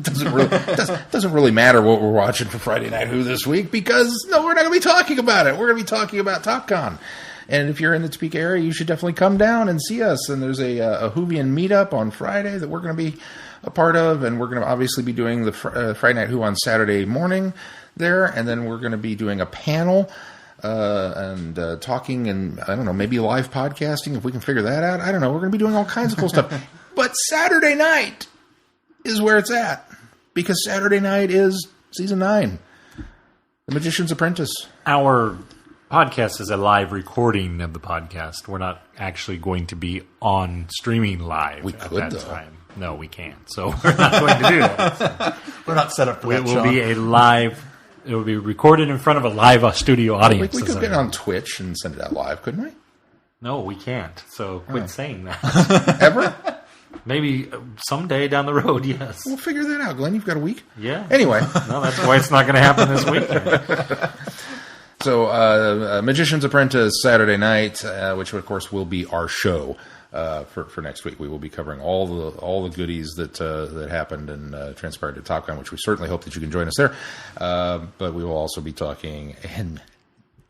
[SPEAKER 4] doesn't really matter what we're watching for Friday Night Who this week because we're not going to be talking about it. We're going to be talking about TopCon. And if you're in the Topeka area, you should definitely come down and see us. And there's a Whovian meetup on Friday that we're going to be a part of, and we're going to obviously be doing the Friday Night Who on Saturday morning there, and then we're going to be doing a panel. And talking and, I don't know, maybe live podcasting if we can figure that out. I don't know. We're going to be doing all kinds of cool stuff. But Saturday night is where it's at because Saturday night is Season 9, The Magician's Apprentice.
[SPEAKER 5] Our podcast is a live recording of the podcast. We're not actually going to be on streaming live
[SPEAKER 4] we
[SPEAKER 5] at
[SPEAKER 4] could,
[SPEAKER 5] that
[SPEAKER 4] though.
[SPEAKER 5] time. No, we can't. So we're not going to do that.
[SPEAKER 3] We're not set up for that,
[SPEAKER 5] It will
[SPEAKER 3] Sean.
[SPEAKER 5] be a live... It will be recorded in front of a live studio audience.
[SPEAKER 4] We could get on Twitch and send it out live, couldn't we?
[SPEAKER 5] No, we can't. So quit saying that.
[SPEAKER 4] Ever?
[SPEAKER 5] Maybe someday down the road, yes.
[SPEAKER 4] We'll figure that out, Glenn. You've got a week.
[SPEAKER 5] Yeah.
[SPEAKER 4] Anyway.
[SPEAKER 5] No, that's why it's not going to happen this weekend.
[SPEAKER 4] So, Magician's Apprentice Saturday night, which of course will be our show for next week. We will be covering all the goodies that happened and transpired at TopCon, which we certainly hope that you can join us there. But we will also be talking in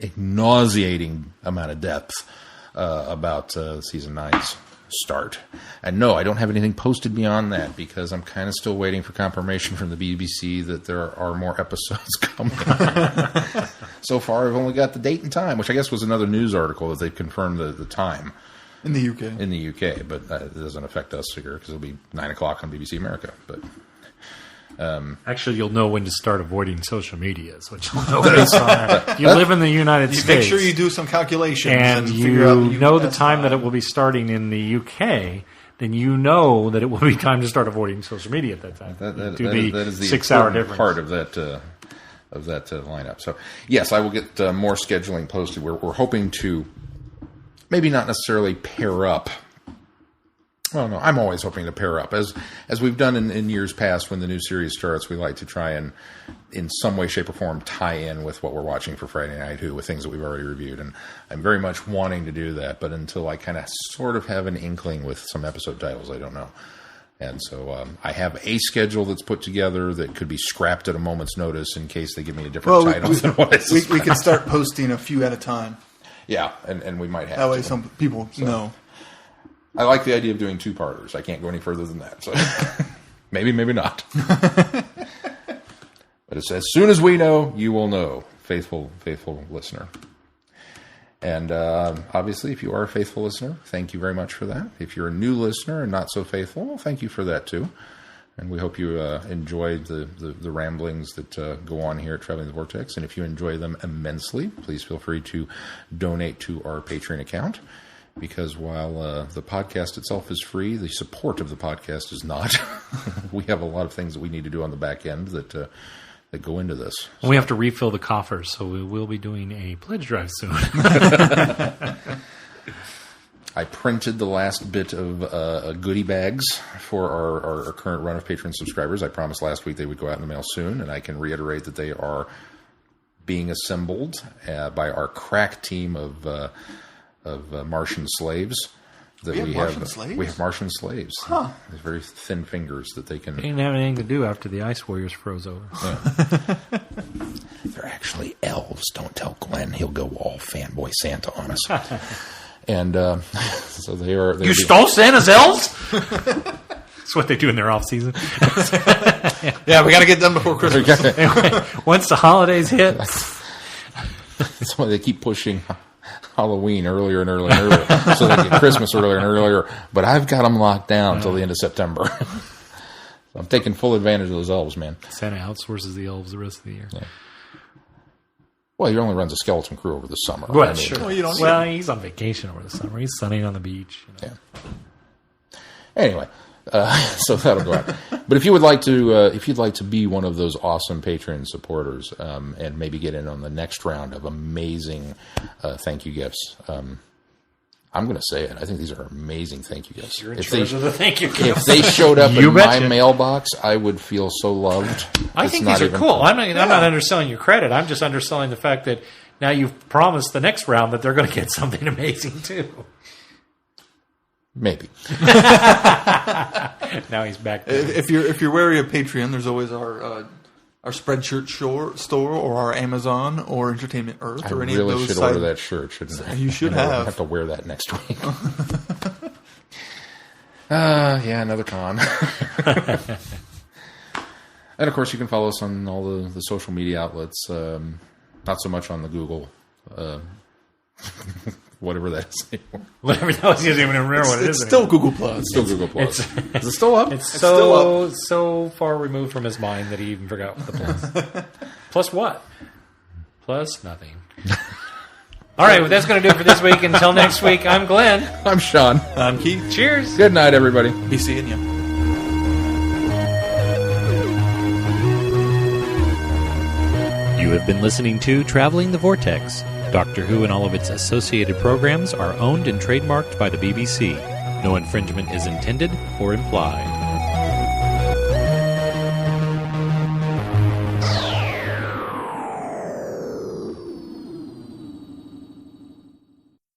[SPEAKER 4] a nauseating amount of depth about Season 9's start. And no, I don't have anything posted beyond that because I'm kind of still waiting for confirmation from the BBC that there are more episodes coming. So far, I've only got the date and time, which I guess was another news article that they've confirmed the time.
[SPEAKER 3] In the UK.
[SPEAKER 4] In the UK, but it doesn't affect us here because it'll be 9 o'clock on BBC America. But
[SPEAKER 5] actually, you'll know when to start avoiding social media. Is what you'll know based on that. If you live in the United States,
[SPEAKER 3] make sure you do some calculations
[SPEAKER 5] and
[SPEAKER 3] figure out
[SPEAKER 5] you know the time that it will be starting in the UK. Then you know that it will be time to start avoiding social media at that time.
[SPEAKER 4] That is the
[SPEAKER 5] 6-hour difference
[SPEAKER 4] part of that lineup. So yes, I will get more scheduling posted. We're hoping to. Maybe not necessarily pair up. Well, no, I'm always hoping to pair up. As we've done in years past when the new series starts, we like to try and, in some way, shape, or form, tie in with what we're watching for Friday Night Who with things that we've already reviewed. And I'm very much wanting to do that, but until I kind of sort of have an inkling with some episode titles, I don't know. And so I have a schedule that's put together that could be scrapped at a moment's notice in case they give me a different title than what I suspect.
[SPEAKER 3] We could start posting a few at a time.
[SPEAKER 4] Yeah, and we might have
[SPEAKER 3] that way
[SPEAKER 4] to.
[SPEAKER 3] some people know.
[SPEAKER 4] I like the idea of doing two-parters. I can't go any further than that. So maybe not. But it's, as soon as we know, you will know, faithful listener. And obviously, if you are a faithful listener, thank you very much for that. If you're a new listener and not so faithful, well, thank you for that too. And we hope you enjoyed the ramblings that go on here at Traveling the Vortex. And if you enjoy them immensely, please feel free to donate to our Patreon account. Because while the podcast itself is free, the support of the podcast is not. We have a lot of things that we need to do on the back end that go into this.
[SPEAKER 5] We have to refill the coffers, so we will be doing a pledge drive soon.
[SPEAKER 4] I printed the last bit of goodie bags for our current run of Patreon subscribers. I promised last week they would go out in the mail soon, and I can reiterate that they are being assembled by our crack team of Martian slaves. That we have slaves? We have Martian slaves. Huh. With very thin fingers that they can...
[SPEAKER 5] They didn't have anything to do after the Ice Warriors froze over.
[SPEAKER 4] Yeah. They're actually elves. Don't tell Glenn. He'll go all fanboy Santa on us. And so they are...
[SPEAKER 5] You stole Santa's elves? That's what they do in their off-season.
[SPEAKER 3] Yeah, we got to get done before Christmas.
[SPEAKER 5] Anyway, once the holidays hit...
[SPEAKER 4] That's why they keep pushing... Halloween earlier and earlier and earlier, so they get Christmas earlier and earlier. But I've got them locked down until the end of September. So I'm taking full advantage of those elves, man.
[SPEAKER 5] Santa outsources the elves the rest of the year. Yeah.
[SPEAKER 4] Well, he only runs a skeleton crew over the summer.
[SPEAKER 5] Well,
[SPEAKER 4] I mean,
[SPEAKER 5] sure. Well, he's on vacation over the summer. He's sunning on the beach. You know.
[SPEAKER 4] Yeah. Anyway. So that'll go out. But if you would like to, be one of those awesome Patreon supporters, and maybe get in on the next round of amazing thank you gifts, I'm going to say it. I think these are amazing thank you gifts.
[SPEAKER 5] You're in charge of the thank you gifts.
[SPEAKER 4] If they showed up in my mailbox, I would feel so loved.
[SPEAKER 5] I think these are cool. I'm not underselling your credit. I'm just underselling the fact that now you've promised the next round that they're going to get something amazing too.
[SPEAKER 4] Maybe.
[SPEAKER 5] Now he's back.
[SPEAKER 3] If you're wary of Patreon, there's always our Spreadshirt store or our Amazon or Entertainment Earth or any of those. I really should order
[SPEAKER 4] that shirt, shouldn't I?
[SPEAKER 3] You should have.
[SPEAKER 4] I have to wear that next week. Yeah, another con. And of course, you can follow us on all the social media outlets. Not so much on the Google. Whatever that is anymore.
[SPEAKER 5] Whatever that was, you don't even remember what it is.
[SPEAKER 3] It's still Google Plus.
[SPEAKER 4] It's still Google Plus. Is it still up?
[SPEAKER 5] It's so far removed from his mind that he even forgot what the plus. Plus what? Plus nothing. All right, well, that's going to do it for this week. Until next week, I'm Glenn.
[SPEAKER 4] I'm Sean.
[SPEAKER 3] I'm Keith.
[SPEAKER 5] Cheers.
[SPEAKER 4] Good night, everybody.
[SPEAKER 3] Be seeing you.
[SPEAKER 6] You have been listening to Traveling the Vortex. Doctor Who and all of its associated programs are owned and trademarked by the BBC. No infringement is intended or implied.